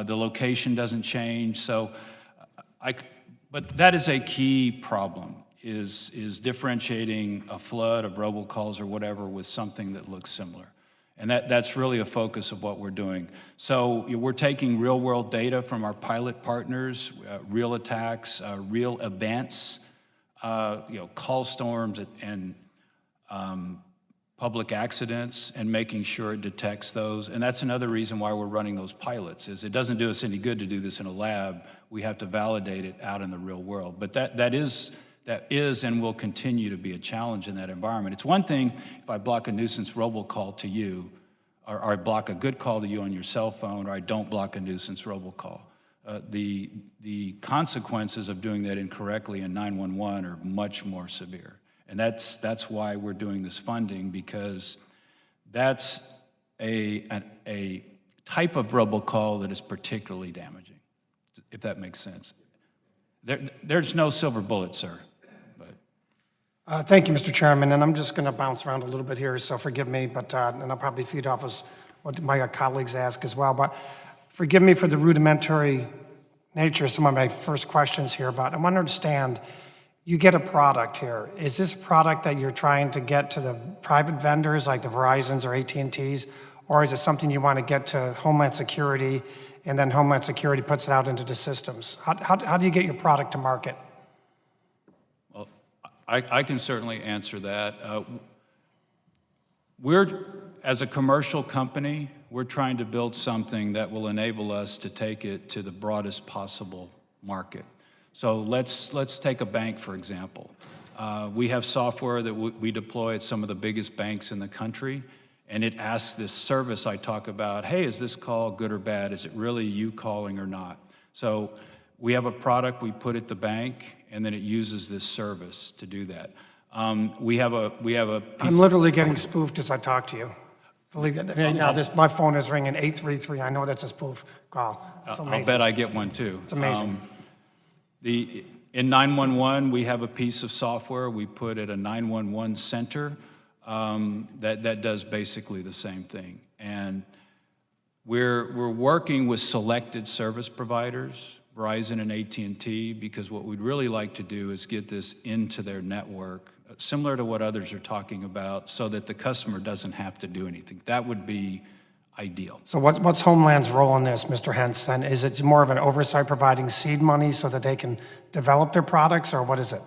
The location doesn't change, but that is a key problem. Is differentiating a flood of robocalls or whatever with something that looks similar. And that's really a focus of what we're doing. So we're taking real world data from our pilot partners, real attacks, real events, call storms and public accidents, and making sure it detects those. And that's another reason why we're running those pilots, is it doesn't do us any good to do this in a lab. We have to validate it out in the real world. But that is and will continue to be a challenge in that environment. It's one thing if I block a nuisance robocall to you, or I block a good call to you on your cell phone, or I don't block a nuisance robocall. The consequences of doing that incorrectly in 911 are much more severe. And that's why we're doing this funding, because that's a type of robocall that is particularly damaging, if that makes sense. There's no silver bullet, sir. Thank you, Mr. Chairman, and I'm just going to bounce around a little bit here, so forgive me, but and I'll probably feed off of what my colleagues ask as well, but forgive me for the rudimentary nature of some of my first questions here, but I want to understand, you get a product here. Is this a product that you're trying to get to the private vendors like the Verizons or AT&Ts, or is it something you want to get to Homeland Security, and then Homeland Security puts it out into the systems? How do you get your product to market? I can certainly answer that. As a commercial company, we're trying to build something that will enable us to take it to the broadest possible market. So let's take a bank, for example. We have software that we deploy at some of the biggest banks in the country, and it asks this service I talk about, hey, is this call good or bad? Is it really you calling or not? So we have a product we put at the bank, and then it uses this service to do that. We have a piece I'm literally getting spoofed as I talk to you. Believe it. I mean, now my phone is ringing 833. I know that's a spoof call. It's amazing. I'll bet I get one too. It's amazing. In 911, we have a piece of software we put at a 911 center that does basically the same thing. And we're working with selected service providers, Verizon and AT&T, because what we'd really like to do is get this into their network, similar to what others are talking about, so that the customer doesn't have to do anything. That would be ideal. So what's Homeland's role in this, Mr. Hentz, then? Is it more of an oversight providing seed money so that they can develop their products, or what is it?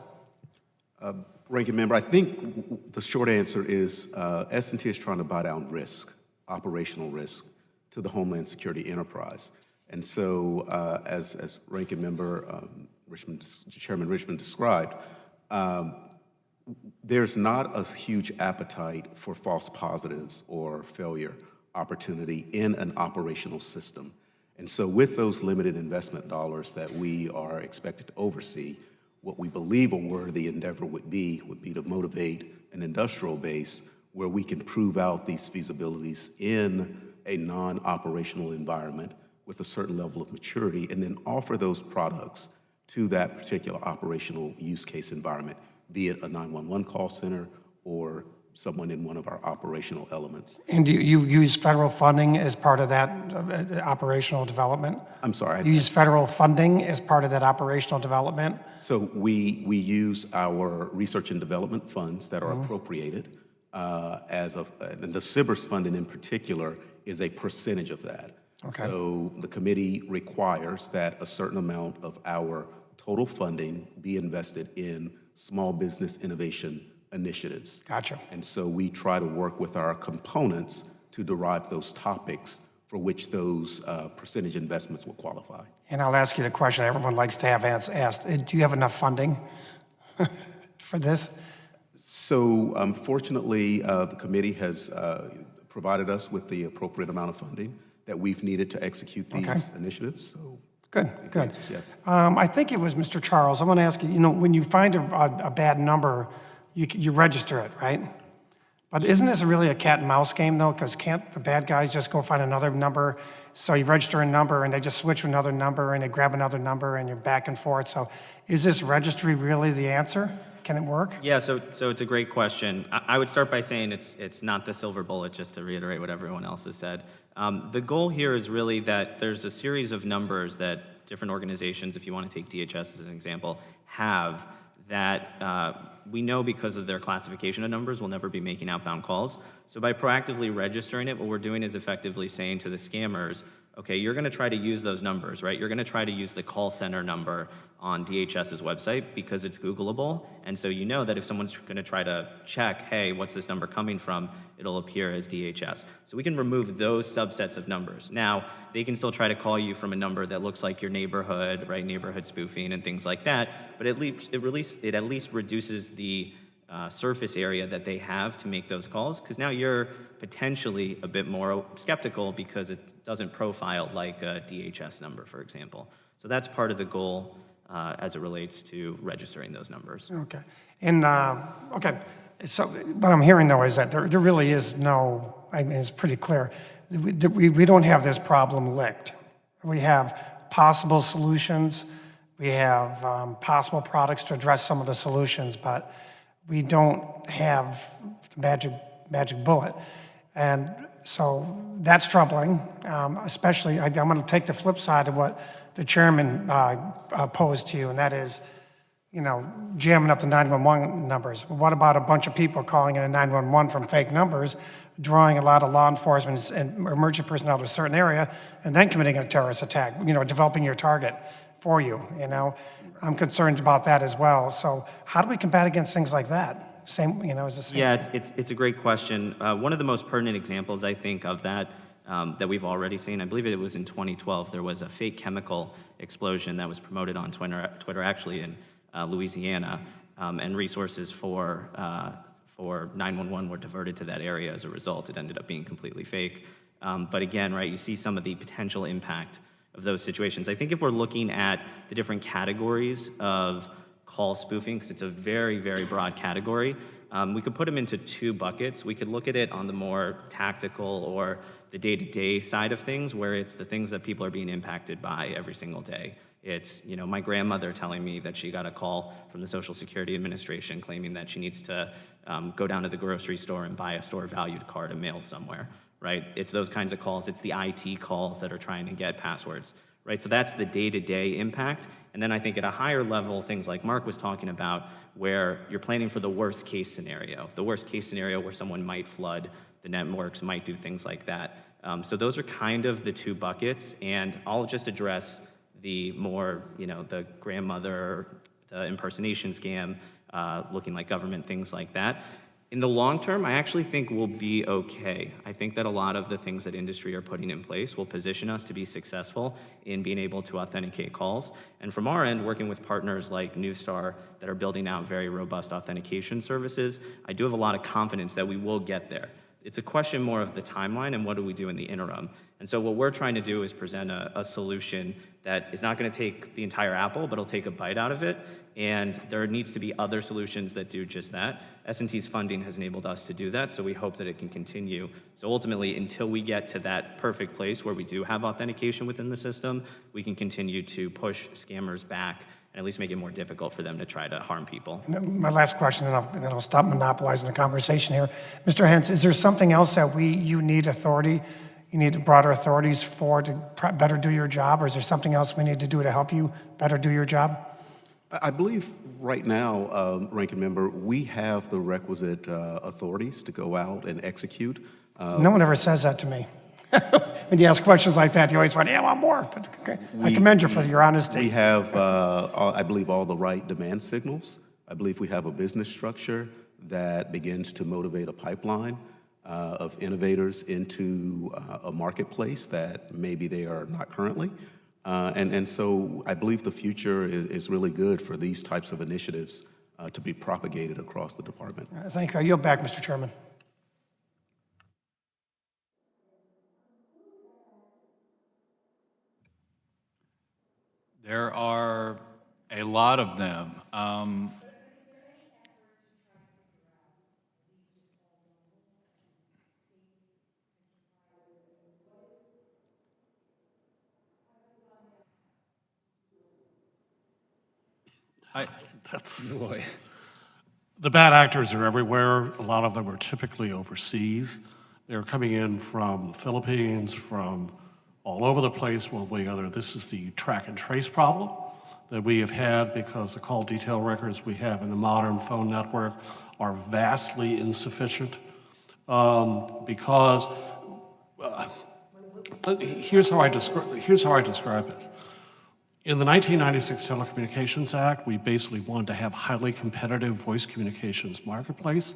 Ranking Member, I think the short answer is S&T is trying to buy down risk, operational risk, to the Homeland Security enterprise. And so, as Ranking Member Chairman Richmond described, there's not a huge appetite for false positives or failure opportunity in an operational system. And so with those limited investment dollars that we are expected to oversee, what we believe a worthy endeavor would be to motivate an industrial base where we can prove out these feasibilities in a non-operational environment with a certain level of maturity, and then offer those products to that particular operational use case environment, be it a 911 call center or someone in one of our operational elements. And do you use federal funding as part of that operational development? I'm sorry? You use federal funding as part of that operational development? So we use our research and development funds that are appropriated and the CBRS funding in particular is a percentage of that. Okay. So the committee requires that a certain amount of our total funding be invested in small business innovation initiatives. Gotcha. And so we try to work with our components to derive those topics for which those percentage investments will qualify. And I'll ask you the question everyone likes to have asked. Do you have enough funding for this? So fortunately, the committee has provided us with the appropriate amount of funding that we've needed to execute these initiatives. So Good. yes. I think it was Mr. Charles. I want to ask you, when you find a bad number, you register it, right? But isn't this really a cat and mouse game, though? Because can't the bad guys just go find another number? So you register a number, and they just switch to another number, and they grab another number, and you're back and forth. So is this registry really the answer? Can it work? Yeah, so it's a great question. I would start by saying it's not the silver bullet, just to reiterate what everyone else has said. The goal here is really that there's a series of numbers that different organizations, if you want to take DHS as an example, have that we know because of their classification of numbers will never be making outbound calls. So by proactively registering it, what we're doing is effectively saying to the scammers, okay, you're going to try to use those numbers, right? You're going to try to use the call center number on DHS's website because it's Googleable. And so you know that if someone's going to try to check, hey, what's this number coming from, it'll appear as DHS. So we can remove those subsets of numbers. Now, they can still try to call you from a number that looks like your neighborhood, right? Neighborhood spoofing and things like that. But it at least reduces the surface area that they have to make those calls, because now you're potentially a bit more skeptical because it doesn't profile like a DHS number, for example. So that's part of the goal as it relates to registering those numbers. Okay. And, okay, so what I'm hearing, though, is that there really is no, I mean, it's pretty clear. We don't have this problem licked. We have possible solutions. We have possible products to address some of the solutions, but we don't have the magic bullet. And so that's troubling, especially, I'm going to take the flip side of what the chairman posed to you, and that is, jamming up the 911 numbers. What about a bunch of people calling in a 911 from fake numbers, drawing a lot of law enforcement and emergency personnel to a certain area, and then committing a terrorist attack, developing your target for you, I'm concerned about that as well. So how do we combat against things like that? Is the same. Yeah, it's a great question. One of the most pertinent examples, I think, of that that we've already seen, I believe it was in 2012, there was a fake chemical explosion that was promoted on Twitter actually in Louisiana, and resources for 911 were diverted to that area as a result. It ended up being completely fake. But again, right, you see some of the potential impact of those situations. I think if we're looking at the different categories of call spoofing because it's a very, very broad category. We could put them into two buckets. We could look at it on the more tactical or the day-to-day side of things, where it's the things that people are being impacted by every single day. It's, my grandmother telling me that she got a call from the Social Security Administration claiming that she needs to go down to the grocery store and buy a store valued card and mail somewhere, right? It's those kinds of calls. It's the IT calls that are trying to get passwords, right? So that's the day-to-day impact. And then I think at a higher level, things like Mark was talking about, where you're planning for the worst case scenario where someone might flood the networks, might do things like that. So those are kind of the two buckets, and I'll just address the more, the grandmother, the impersonation scam, looking like government, things like that. In the long term, I actually think we'll be okay. I think that a lot of the things that industry are putting in place will position us to be successful in being able to authenticate calls. And from our end, working with partners like Newstar that are building out very robust authentication services, I do have a lot of confidence that we will get there. It's a question more of the timeline and what do we do in the interim. And so what we're trying to do is present a solution that is not going to take the entire apple, but it'll take a bite out of it. And there needs to be other solutions that do just that. S&T's funding has enabled us to do that, so we hope that it can continue. So ultimately, until we get to that perfect place where we do have authentication within the system, we can continue to push scammers back and at least make it more difficult for them to try to harm people. My last question, and then I'll stop monopolizing the conversation here. Mr. Hentz, is there something else that you need broader authorities for to better do your job, or is there something else we need to do to help you better do your job? I believe right now, Ranking Member, we have the requisite authorities to go out and execute. No one ever says that to me. When you ask questions like that, you always find, yeah, I want more. But okay. I commend you for your honesty. We have, I believe, all the right demand signals. I believe we have a business structure that begins to motivate a pipeline of innovators into a marketplace that maybe they are not currently. And so I believe the future is really good for these types of initiatives to be propagated across the department. Thank you. I yield back, Mr. Chairman. There are a lot of them. The bad actors are everywhere. A lot of them are typically overseas. They're coming in from the Philippines, from all over the place, one way or other. This is the track and trace problem that we have had because the call detail records we have in the modern phone network are vastly insufficient. Here's how I describe this. In the 1996 Telecommunications Act, we basically wanted to have highly competitive voice communications marketplace.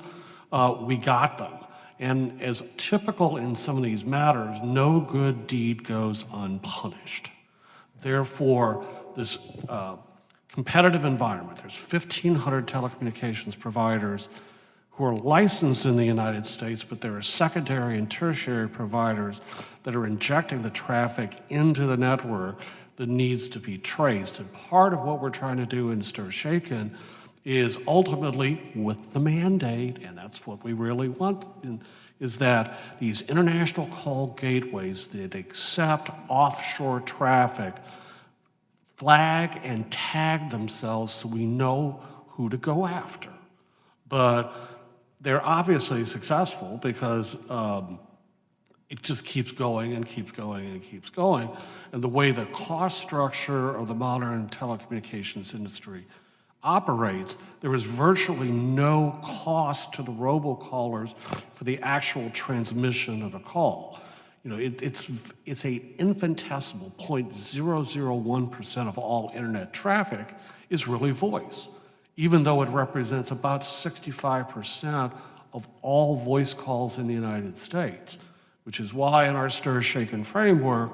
We got them. And as typical in some of these matters, no good deed goes unpunished. Therefore, this competitive environment, there's 1,500 telecommunications providers who are licensed in the United States, but there are secondary and tertiary providers that are injecting the traffic into the network that needs to be traced. And part of what we're trying to do in Stir Shaken is ultimately with the mandate, and that's what we really want, is that these international call gateways that accept offshore traffic flag and tag themselves so we know who to go after. But they're obviously successful because it just keeps going and keeps going and keeps going. And the way the cost structure of the modern telecommunications industry operates, there is virtually no cost to the robocallers for the actual transmission of the call. It's a infinitesimal 0.001% of all internet traffic is really voice, even though it represents about 65% of all voice calls in the United States, which is why in our Stir Shaken framework,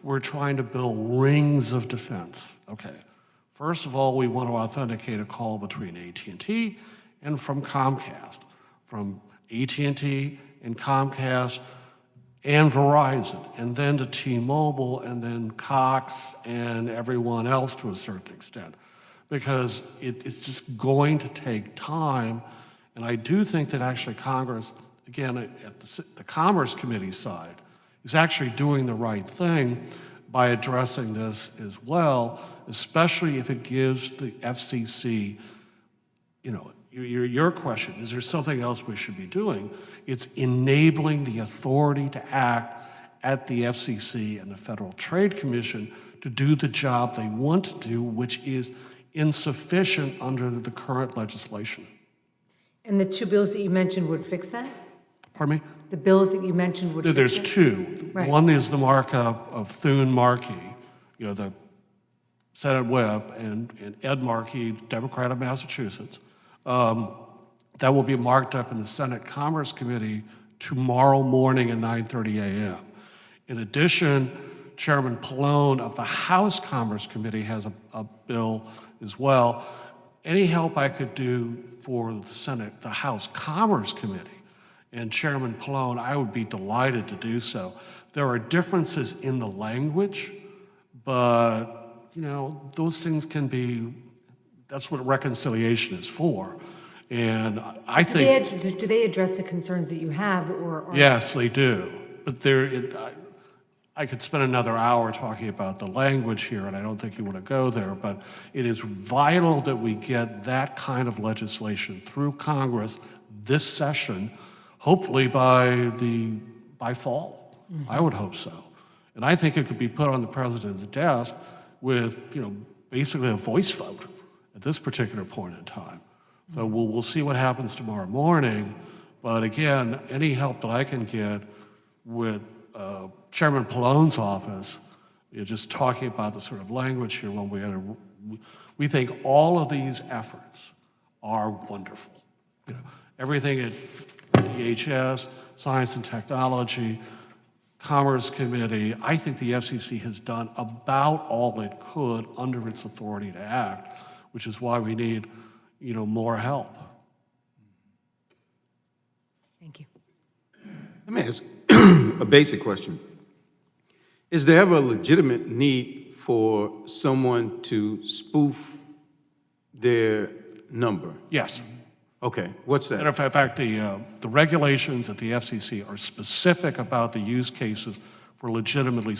we're trying to build rings of defense. Okay. First of all, we want to authenticate a call between AT&T and from Comcast, from AT&T and Comcast and Verizon, and then to T-Mobile, and then Cox and everyone else to a certain extent. because it's just going to take time. And I do think that actually Congress, again, at the Commerce Committee side, is actually doing the right thing by addressing this as well, especially if it gives the FCC, you know, your question, is there something else we should be doing? It's enabling the authority to act at the FCC and the Federal Trade Commission to do the job they want to do, which is insufficient under the current legislation. And the two bills that you mentioned would fix that? Pardon me? The bills that you mentioned would fix There's it? two. Right. One is the markup of Thune-Markey, you know, the Senate whip, and Ed Markey, Democrat of Massachusetts. That will be marked up in the Senate Commerce Committee tomorrow morning at 9:30 a.m. In addition, Chairman Pallone of the House Commerce Committee has a bill as well. Any help I could do for the Senate, the House Commerce Committee, and Chairman Pallone, I would be delighted to do so. There are differences in the language, but, you know, those things can be, that's what reconciliation is for. And I think... Do they address the concerns that you have, or? Yes, they do. But I could spend another hour talking about the language here, and I don't think you want to go there, but it is vital that we get that kind of legislation through Congress this session, hopefully by fall. Mm-hmm. I would hope so. And I think it could be put on the president's desk with, you know, basically a voice vote at this particular point in time. So we'll see what happens tomorrow morning. But again, any help that I can get with Chairman Pallone's office, you know, just talking about the sort of language here, when we think all of these efforts are wonderful. You know, everything at DHS, Science and Technology, Commerce Committee, I think the FCC has done about all it could under its authority to act, which is why we need, you know, more help. Thank you. Let me ask a basic question. Is there ever a legitimate need for someone to spoof their number? Yes. Okay, what's that? And in fact, the regulations at the FCC are specific about the use cases for legitimately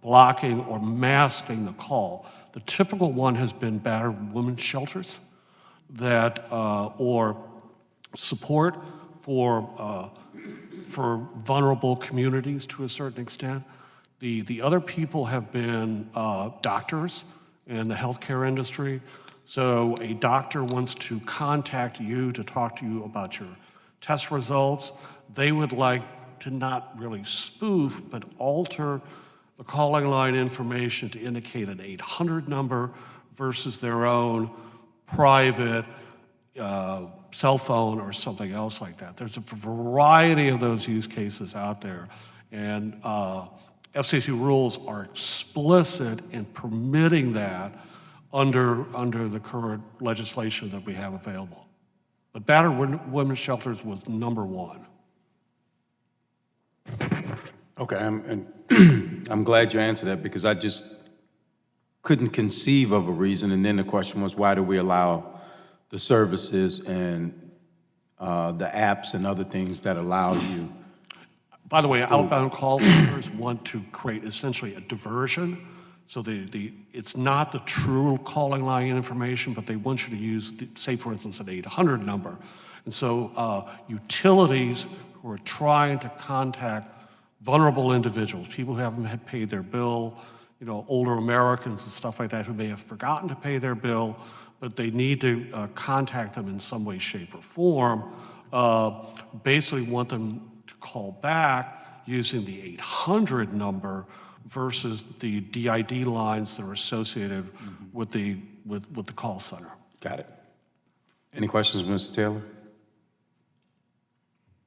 blocking or masking the call. The typical one has been battered women's shelters that, or support for vulnerable communities to a certain extent. The other people have been doctors in the healthcare industry. So a doctor wants to contact you to talk to you about your test results. They would like to not really spoof, but alter the calling line information to indicate an 800 number versus their own private cell phone or something else like that. There's a variety of those use cases out there, and FCC rules are explicit in permitting that under the current legislation that we have available. But battered women's shelters was number one. Okay, I'm glad you answered that, because I just couldn't conceive of a reason. And then the question was, why do we allow the services and the apps and other things that allow you? By the way, outbound call centers want to create essentially a diversion. So it's not the true calling line information, but they want you to use, say for instance, an 800 number. And so utilities who are trying to contact vulnerable individuals, people who haven't paid their bill, you know, older Americans and stuff like that who may have forgotten to pay their bill, but they need to contact them in some way, shape, or form, basically want them to call back using the 800 number versus the DID lines that are associated with the call center. Got it. Any questions, Mr. Taylor?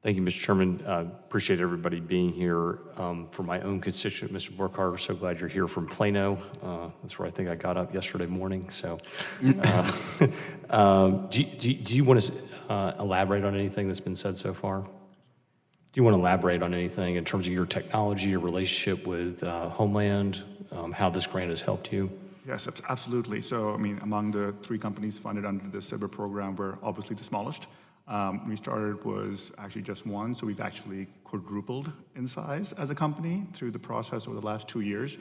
Thank you, Mr. Chairman. Appreciate everybody being here. For my own constituent, Mr. Burkhardt, we're so glad you're here from Plano. That's where I think I got up yesterday morning. So, do you want to elaborate on anything that's been said so far? Do you want to elaborate on anything in terms of your technology, your relationship with Homeland, how this grant has helped you? Yes, absolutely. So, I mean, among the 3 companies funded under the CIBR program, we're obviously the smallest. We started was actually just 1, so we've actually quadrupled in size as a company through the process over the last 2 years,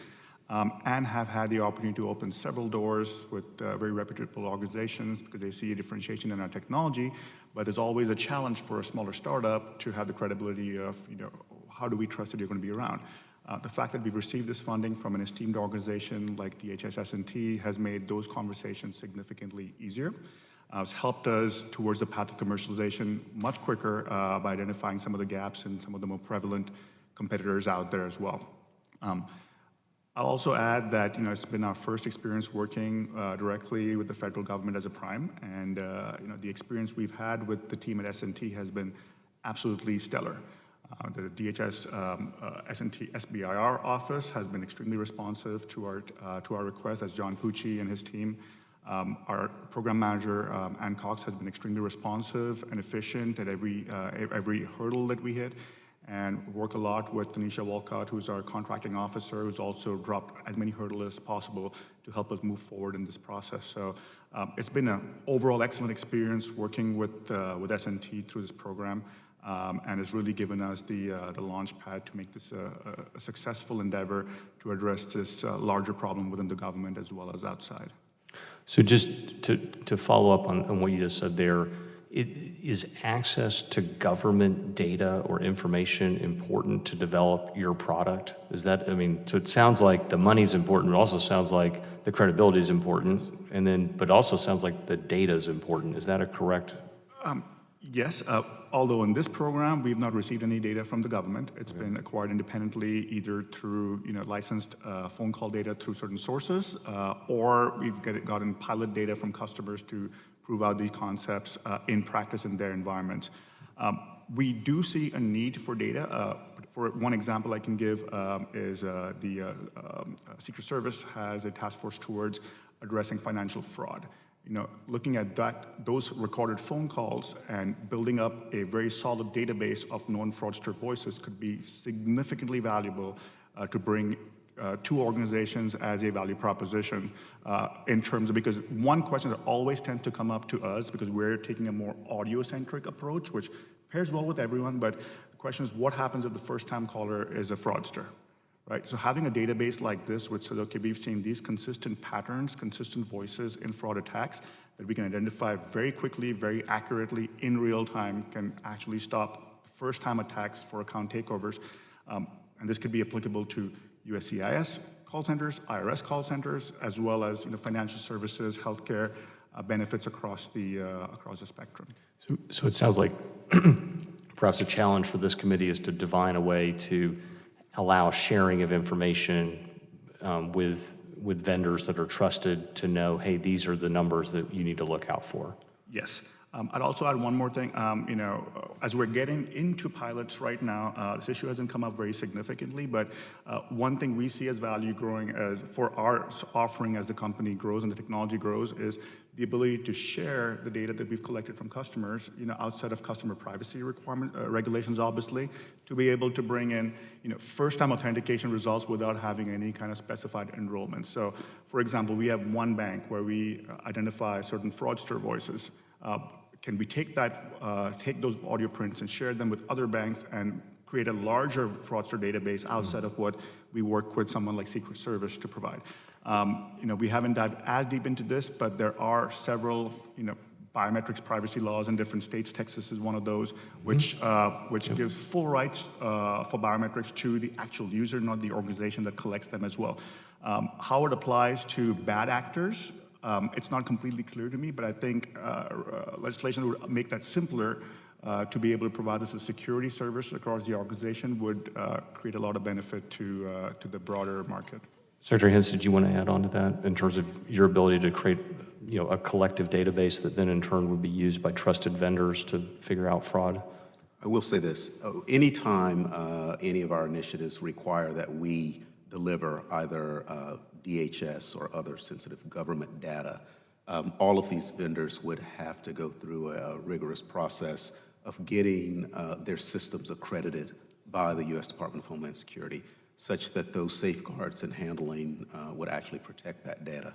and have had the opportunity to open several doors with very reputable organizations because they see a differentiation in our technology. But there's always a challenge for a smaller startup to have the credibility of, how do we trust that you're going to be around? The fact that we've received this funding from an esteemed organization like DHS S&T has made those conversations significantly easier. It's helped us towards the path of commercialization much quicker by identifying some of the gaps and some of the more prevalent competitors out there as well. I'll also add that it's been our first experience working directly with the federal government as a prime, and the experience we've had with the team at S&T has been absolutely stellar. The DHS S&T SBIR office has been extremely responsive to our request, as John Pucci and his team. Our program manager, Ann Cox, has been extremely responsive and efficient at every hurdle that we hit, and work a lot with Tanisha Walcott, who's our contracting officer, who's also dropped as many hurdles as possible to help us move forward in this process. So it's been an overall excellent experience working with S&T through this program, and has really given us the launch pad to make this a successful endeavor to address this larger problem within the government as well as outside. So just to follow up on what you just said there, is access to government data or information important to develop your product? Is that, so it sounds like the money's important, it also sounds like the credibility is important, but also sounds like the data is important. Is that a correct? Yes, although in this program, we've not received any data from the government. It's been acquired independently, either through licensed phone call data through certain sources, or we've gotten pilot data from customers to prove out these concepts in practice in their environments. We do see a need for data. For one example I can give is the Secret Service has a task force towards addressing financial fraud. Looking at those recorded phone calls and building up a very solid database of known fraudster voices could be significantly valuable to bring to organizations as a value proposition in terms of, because one question that always tends to come up to us, because we're taking a more audio-centric approach, which pairs well with everyone, but the question is, what happens if the first-time caller is a fraudster? Right? So having a database like this, which says, okay, we've seen these consistent patterns, consistent voices in fraud attacks that we can identify very quickly, very accurately, in real time, can actually stop first-time attacks for account takeovers. And this could be applicable to USCIS call centers, IRS call centers, as well as financial services, healthcare, benefits across the spectrum. So it sounds like perhaps a challenge for this committee is to divine a way to allow sharing of information with vendors that are trusted to know, hey, these are the numbers that you need to look out for. Yes. I'd also add one more thing. As we're getting into pilots right now, this issue hasn't come up very significantly, but one thing we see as value growing for our offering as the company grows and the technology grows is the ability to share the data that we've collected from customers, outside of customer privacy regulations, obviously, to be able to bring in, first-time authentication results without having any kind of specified enrollment. So, for example, we have one bank where we identify certain fraudster voices. Can we take those audio prints and share them with other banks and create a larger fraudster database outside of what we work with someone like Secret Service to provide? We haven't dived as deep into this, but there are several, biometrics privacy laws in different states. Texas is one of those, which gives full rights for biometrics to the actual user, not the organization that collects them as well. How it applies to bad actors, it's not completely clear to me, but I think legislation would make that simpler to be able to provide this as a security service across the organization would create a lot of benefit to the broader market. Secretary Hintz, did you want to add on to that in terms of your ability to create a collective database that then in turn would be used by trusted vendors to figure out fraud? I will say this. Anytime any of our initiatives require that we deliver either DHS or other sensitive government data, all of these vendors would have to go through a rigorous process of getting their systems accredited by the U.S. Department of Homeland Security. such that those safeguards and handling would actually protect that data.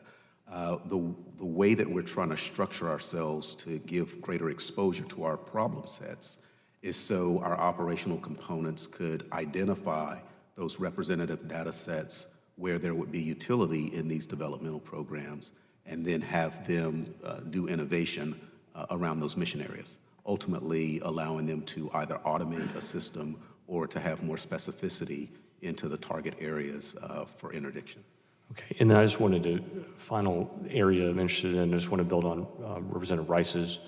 The way that we're trying to structure ourselves to give greater exposure to our problem sets is so our operational components could identify those representative data sets where there would be utility in these developmental programs, and then have them do innovation around those mission areas, ultimately allowing them to either automate a system or to have more specificity into the target areas for interdiction. Okay, and then I just wanted to, final area I'm interested in, I just want to build on Representative Rice's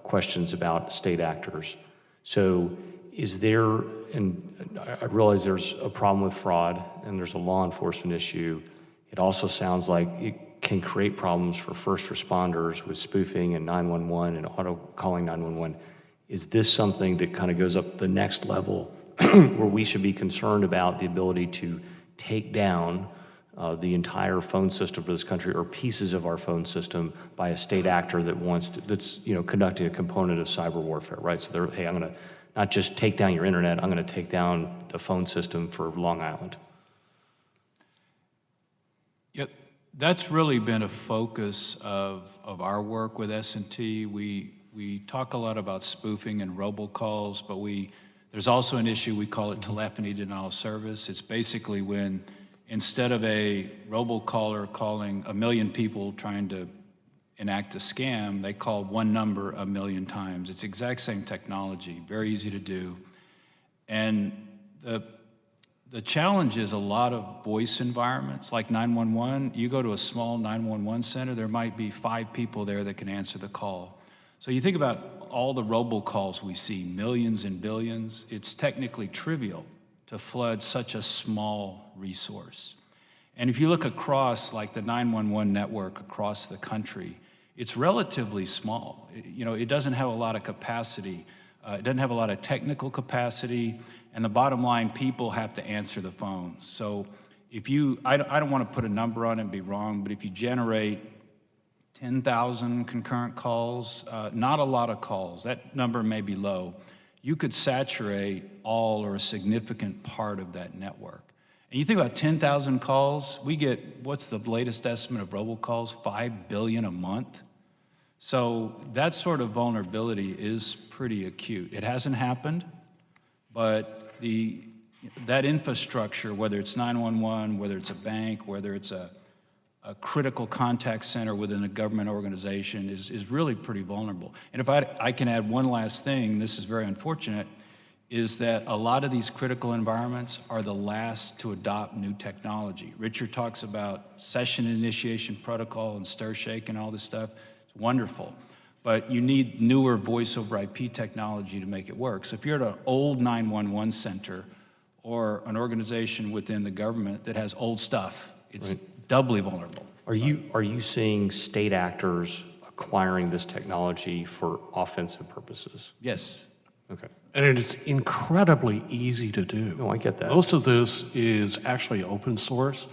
questions about state actors. So is there, and I realize there's a problem with fraud and there's a law enforcement issue. It also sounds like it can create problems for first responders with spoofing and 911 and auto calling 911. Is this something that kind of goes up the next level where we should be concerned about the ability to take down the entire phone system for this country or pieces of our phone system by a state actor that wants to, that's conducting a component of cyber warfare, right? So they're, hey, I'm going to not just take down your internet, I'm going to take down the phone system for Long Island. Yep, that's really been a focus of our work with S&T. We talk a lot about spoofing and robocalls, but there's also an issue, we call it telephony denial of service. It's basically when instead of a robocaller calling 1 million people trying to enact a scam, they call one number 1 million times. It's the exact same technology, very easy to do. And the challenge is a lot of voice environments, like 911. You go to a small 911 center, there might be 5 people there that can answer the call. So you think about all the robocalls we see, millions and billions, it's technically trivial to flood such a small resource. And if you look across like the 911 network across the country, it's relatively small. It doesn't have a lot of capacity. It doesn't have a lot of technical capacity. And the bottom line, people have to answer the phone. So if I don't want to put a number on it and be wrong, but if you generate 10,000 concurrent calls, not a lot of calls, that number may be low, you could saturate all or a significant part of that network. And you think about 10,000 calls, we get, what's the latest estimate of robocalls? 5 billion a month. So that sort of vulnerability is pretty acute. It hasn't happened, but that infrastructure, whether it's 911, whether it's a bank, whether it's a critical contact center within a government organization is really pretty vulnerable. And if I can add one last thing, this is very unfortunate, is that a lot of these critical environments are the last to adopt new technology. Richard talks about session initiation protocol and stir shake and all this stuff. It's wonderful. But you need newer voice over IP technology to make it work. So if you're at an old 911 center or an organization within the government that has old stuff, it's doubly vulnerable. Are you seeing state actors acquiring this technology for offensive purposes? Yes. Okay. And it is incredibly easy to do. No, I get that. Most of this is actually open source.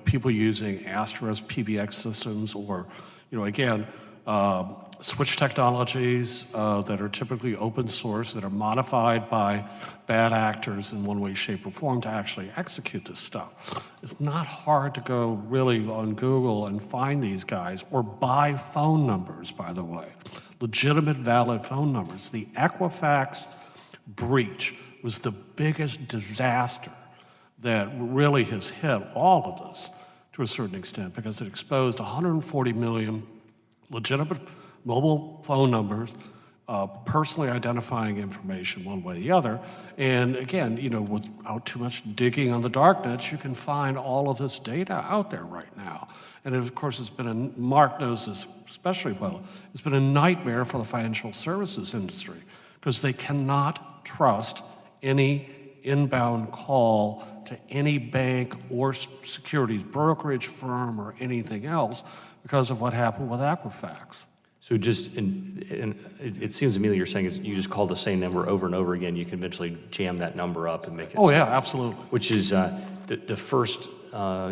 People using Asterisk PBX systems or, again, switch technologies that are typically open source, that are modified by bad actors in one way, shape, or form to actually execute this stuff. It's not hard to go really on Google and find these guys or buy phone numbers, by the way, legitimate, valid phone numbers. The Equifax breach was the biggest disaster that really has hit all of us to a certain extent because it exposed 140 million legitimate mobile phone numbers, personally identifying information one way or the other. And again, without too much digging on the darknet, you can find all of this data out there right now. And of course, Mark knows this especially well, it's been a nightmare for the financial services industry because they cannot trust any inbound call to any bank or securities brokerage firm or anything else because of what happened with Equifax. So it seems to me that you're saying is you just call the same number over and over again, you can eventually jam that number up and make it. Oh, yeah, absolutely. Which is the first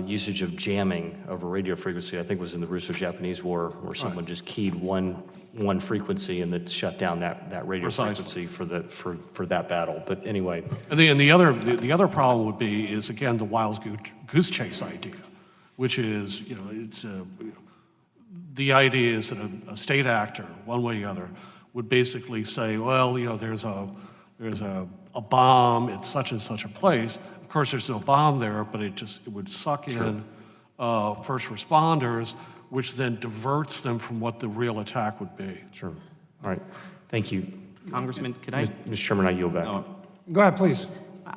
usage of jamming over radio frequency. I think it was in the Russo-Japanese War, where someone just keyed one frequency and it shut down that radio Precisely. frequency for that battle. But anyway, And the other problem would be is, again, the wild goose chase idea, which is, it's the idea is that a state actor, one way or the other, would basically say, well, there's a bomb at such and such a place. Of course, there's no bomb there, but it would suck in first responders, which then diverts them from what the real attack would be. sure. All right. Thank you. Congressman, could I? Mr. Chairman, I yield back. Go ahead, please.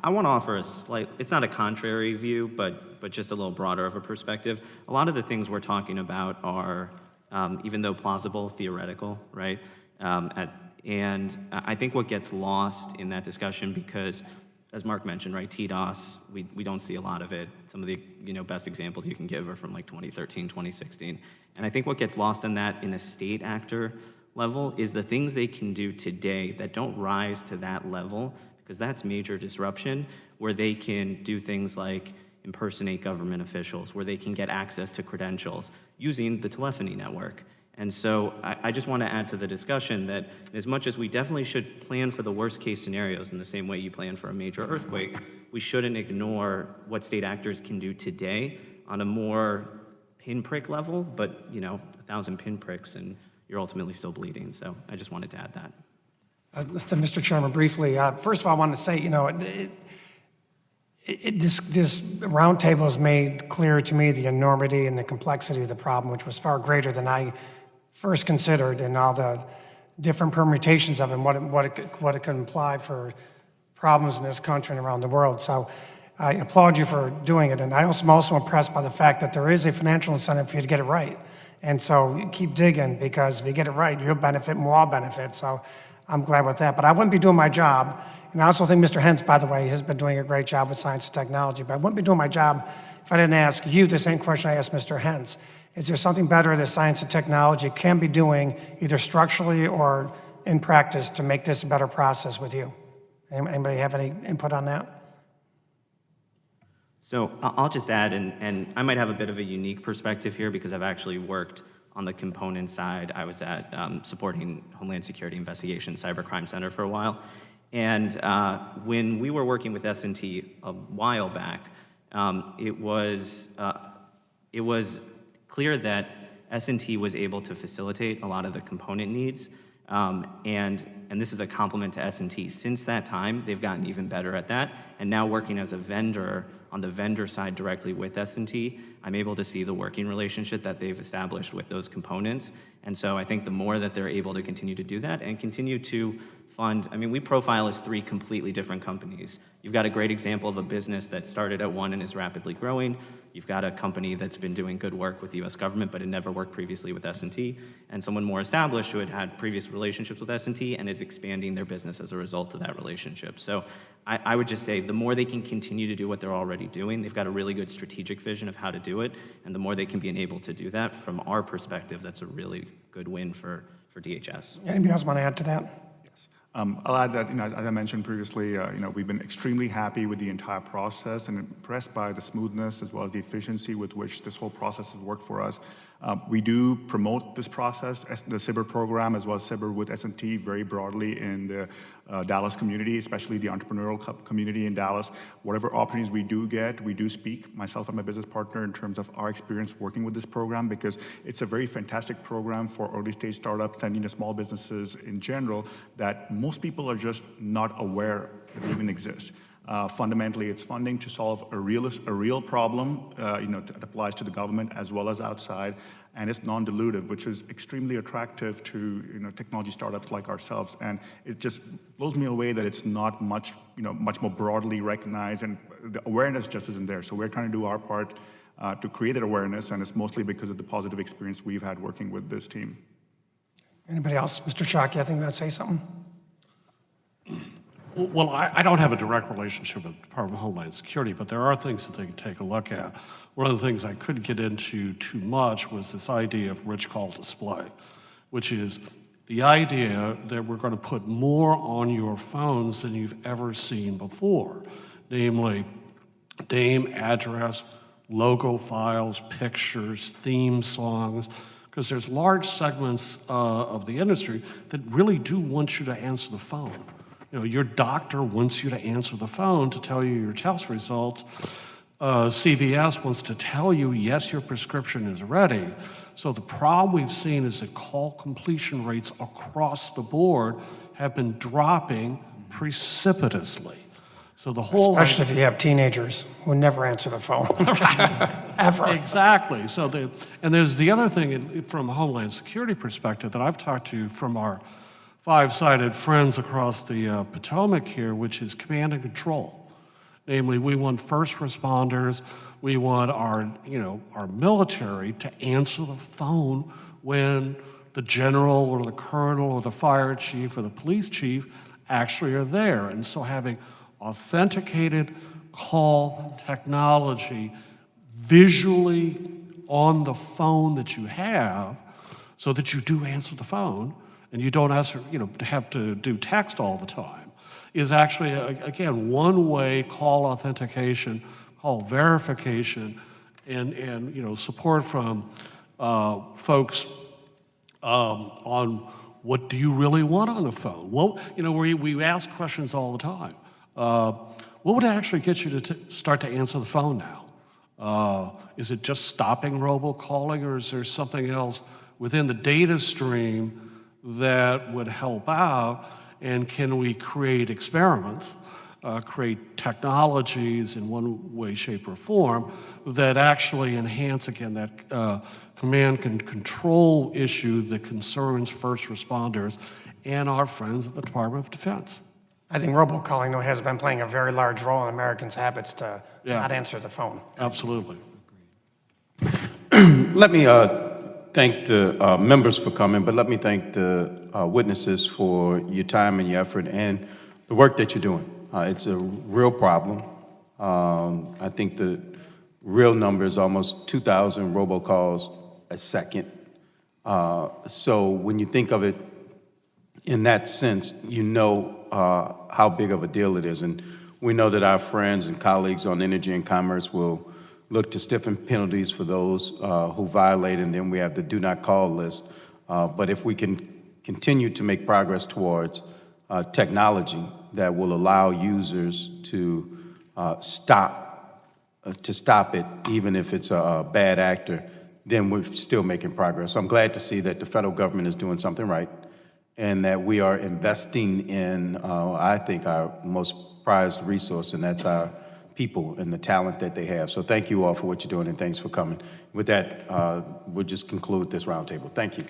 I want to offer it's not a contrary view, but just a little broader of a perspective. A lot of the things we're talking about are, even though plausible, theoretical, right? And I think what gets lost in that discussion, because as Mark mentioned, right, TDOS, we don't see a lot of it. Some of the best examples you can give are from like 2013, 2016. And I think what gets lost in that in a state actor level is the things they can do today that don't rise to that level, because that's major disruption, where they can do things like impersonate government officials, where they can get access to credentials using the telephony network. And so I just want to add to the discussion that as much as we definitely should plan for the worst case scenarios in the same way you plan for a major earthquake, we shouldn't ignore what state actors can do today on a more pinprick level, but 1,000 pinpricks and you're ultimately still bleeding. So I just wanted to add that. Mr. Chairman, briefly, first of all, I want to say, this roundtable has made clear to me the enormity and the complexity of the problem, which was far greater than I first considered, and all the different permutations of it, and what it could imply for problems in this country and around the world. So I applaud you for doing it, and I'm also impressed by the fact that there is a financial incentive for you to get it right. And so keep digging, because if you get it right, you'll benefit and we'll all benefit. So I'm glad with that. But I wouldn't be doing my job, and I also think Mr. Hentz, by the way, has been doing a great job with science and technology, but I wouldn't be doing my job if I didn't ask you the same question I asked Mr. Hentz. Is there something better that science and technology can be doing, either structurally or in practice, to make this a better process with you? Anybody have any input on that? So I'll just add, and I might have a bit of a unique perspective here because I've actually worked on the component side. I was at supporting Homeland Security Investigations Cybercrime Center for a while. And when we were working with S&T a while back, it was clear that S&T was able to facilitate a lot of the component needs. And this is a compliment to S&T. Since that time, they've gotten even better at that. And now working as a vendor, on the vendor side directly with S&T, I'm able to see the working relationship that they've established with those components. And so I think the more that they're able to continue to do that and continue to fund, we profile as 3 completely different companies. You've got a great example of a business that started at one and is rapidly growing. You've got a company that's been doing good work with the US government, but it never worked previously with S&T, and someone more established who had had previous relationships with S&T and is expanding their business as a result of that relationship. So I would just say the more they can continue to do what they're already doing, they've got a really good strategic vision of how to do it, and the more they can be enabled to do that, from our perspective, that's a really good win for DHS. Anybody else want to add to that? I'll add that, as I mentioned previously, we've been extremely happy with the entire process and impressed by the smoothness as well as the efficiency with which this whole process has worked for us. We do promote this process, the CYBER program, as well as CYBER with S&T very broadly in the Dallas community, especially the entrepreneurial community in Dallas. Whatever opportunities we do get, we do speak, myself and my business partner, in terms of our experience working with this program, because it's a very fantastic program for early stage startups and small businesses in general that most people are just not aware that it even exists. Fundamentally, it's funding to solve a real problem, that applies to the government as well as outside, and it's non-dilutive, which is extremely attractive to technology startups like ourselves. And it just blows me away that it's not much more broadly recognized, and the awareness just isn't there. So we're trying to do our part to create that awareness, and it's mostly because of the positive experience we've had working with this team. Anybody else? Mr. Shockey, I think you want to say something? Well, I don't have a direct relationship with the Department of Homeland Security, but there are things that they can take a look at. One of the things I couldn't get into too much was this idea of rich call display, which is the idea that we're going to put more on your phones than you've ever seen before, namely name, address, logo files, pictures, theme songs, because there's large segments of the industry that really do want you to answer the phone. You know, your doctor wants you to answer the phone to tell you your test results. CVS wants to tell you, yes, your prescription is ready. So the problem we've seen is that call completion rates across the board have been dropping precipitously. So the whole Especially if you have teenagers who never answer the phone. Ever. Exactly. So and there's the other thing from a Homeland Security perspective that I've talked to from our five-sided friends across the Potomac here, which is command and control. Namely, we want first responders, we want our military to answer the phone when the general or the colonel or the fire chief or the police chief actually are there. And so having authenticated call technology visually on the phone that you have so that you do answer the phone and you don't have to do text all the time is actually, again, one way call authentication, call verification, and support from folks on what do you really want on the phone? Well, we ask questions all the time. What would actually get you to start to answer the phone now? Is it just stopping robocalling, or is there something else within the data stream that would help out? And can we create experiments, create technologies in one way, shape, or form that actually enhance, again, that command and control issue that concerns first responders and our friends at the Department of Defense? I think robocalling, though, has been playing a very large role in Americans' habits to not answer the phone. Absolutely. Let me thank the members for coming, but let me thank the witnesses for your time and your effort and the work that you're doing. It's a real problem. I think the real number is almost 2,000 robocalls a second. So when you think of it in that sense, you know how big of a deal it is. And we know that our friends and colleagues on Energy and Commerce will look to stiffen penalties for those who violate, and then we have the do not call list. But if we can continue to make progress towards technology that will allow users to stop it, even if it's a bad actor, then we're still making progress. So I'm glad to see that the federal government is doing something right, and that we are investing in, I think, our most prized resource, and that's our people and the talent that they have. So thank you all for what you're doing, and thanks for coming. With that, we'll just conclude this roundtable. Thank you.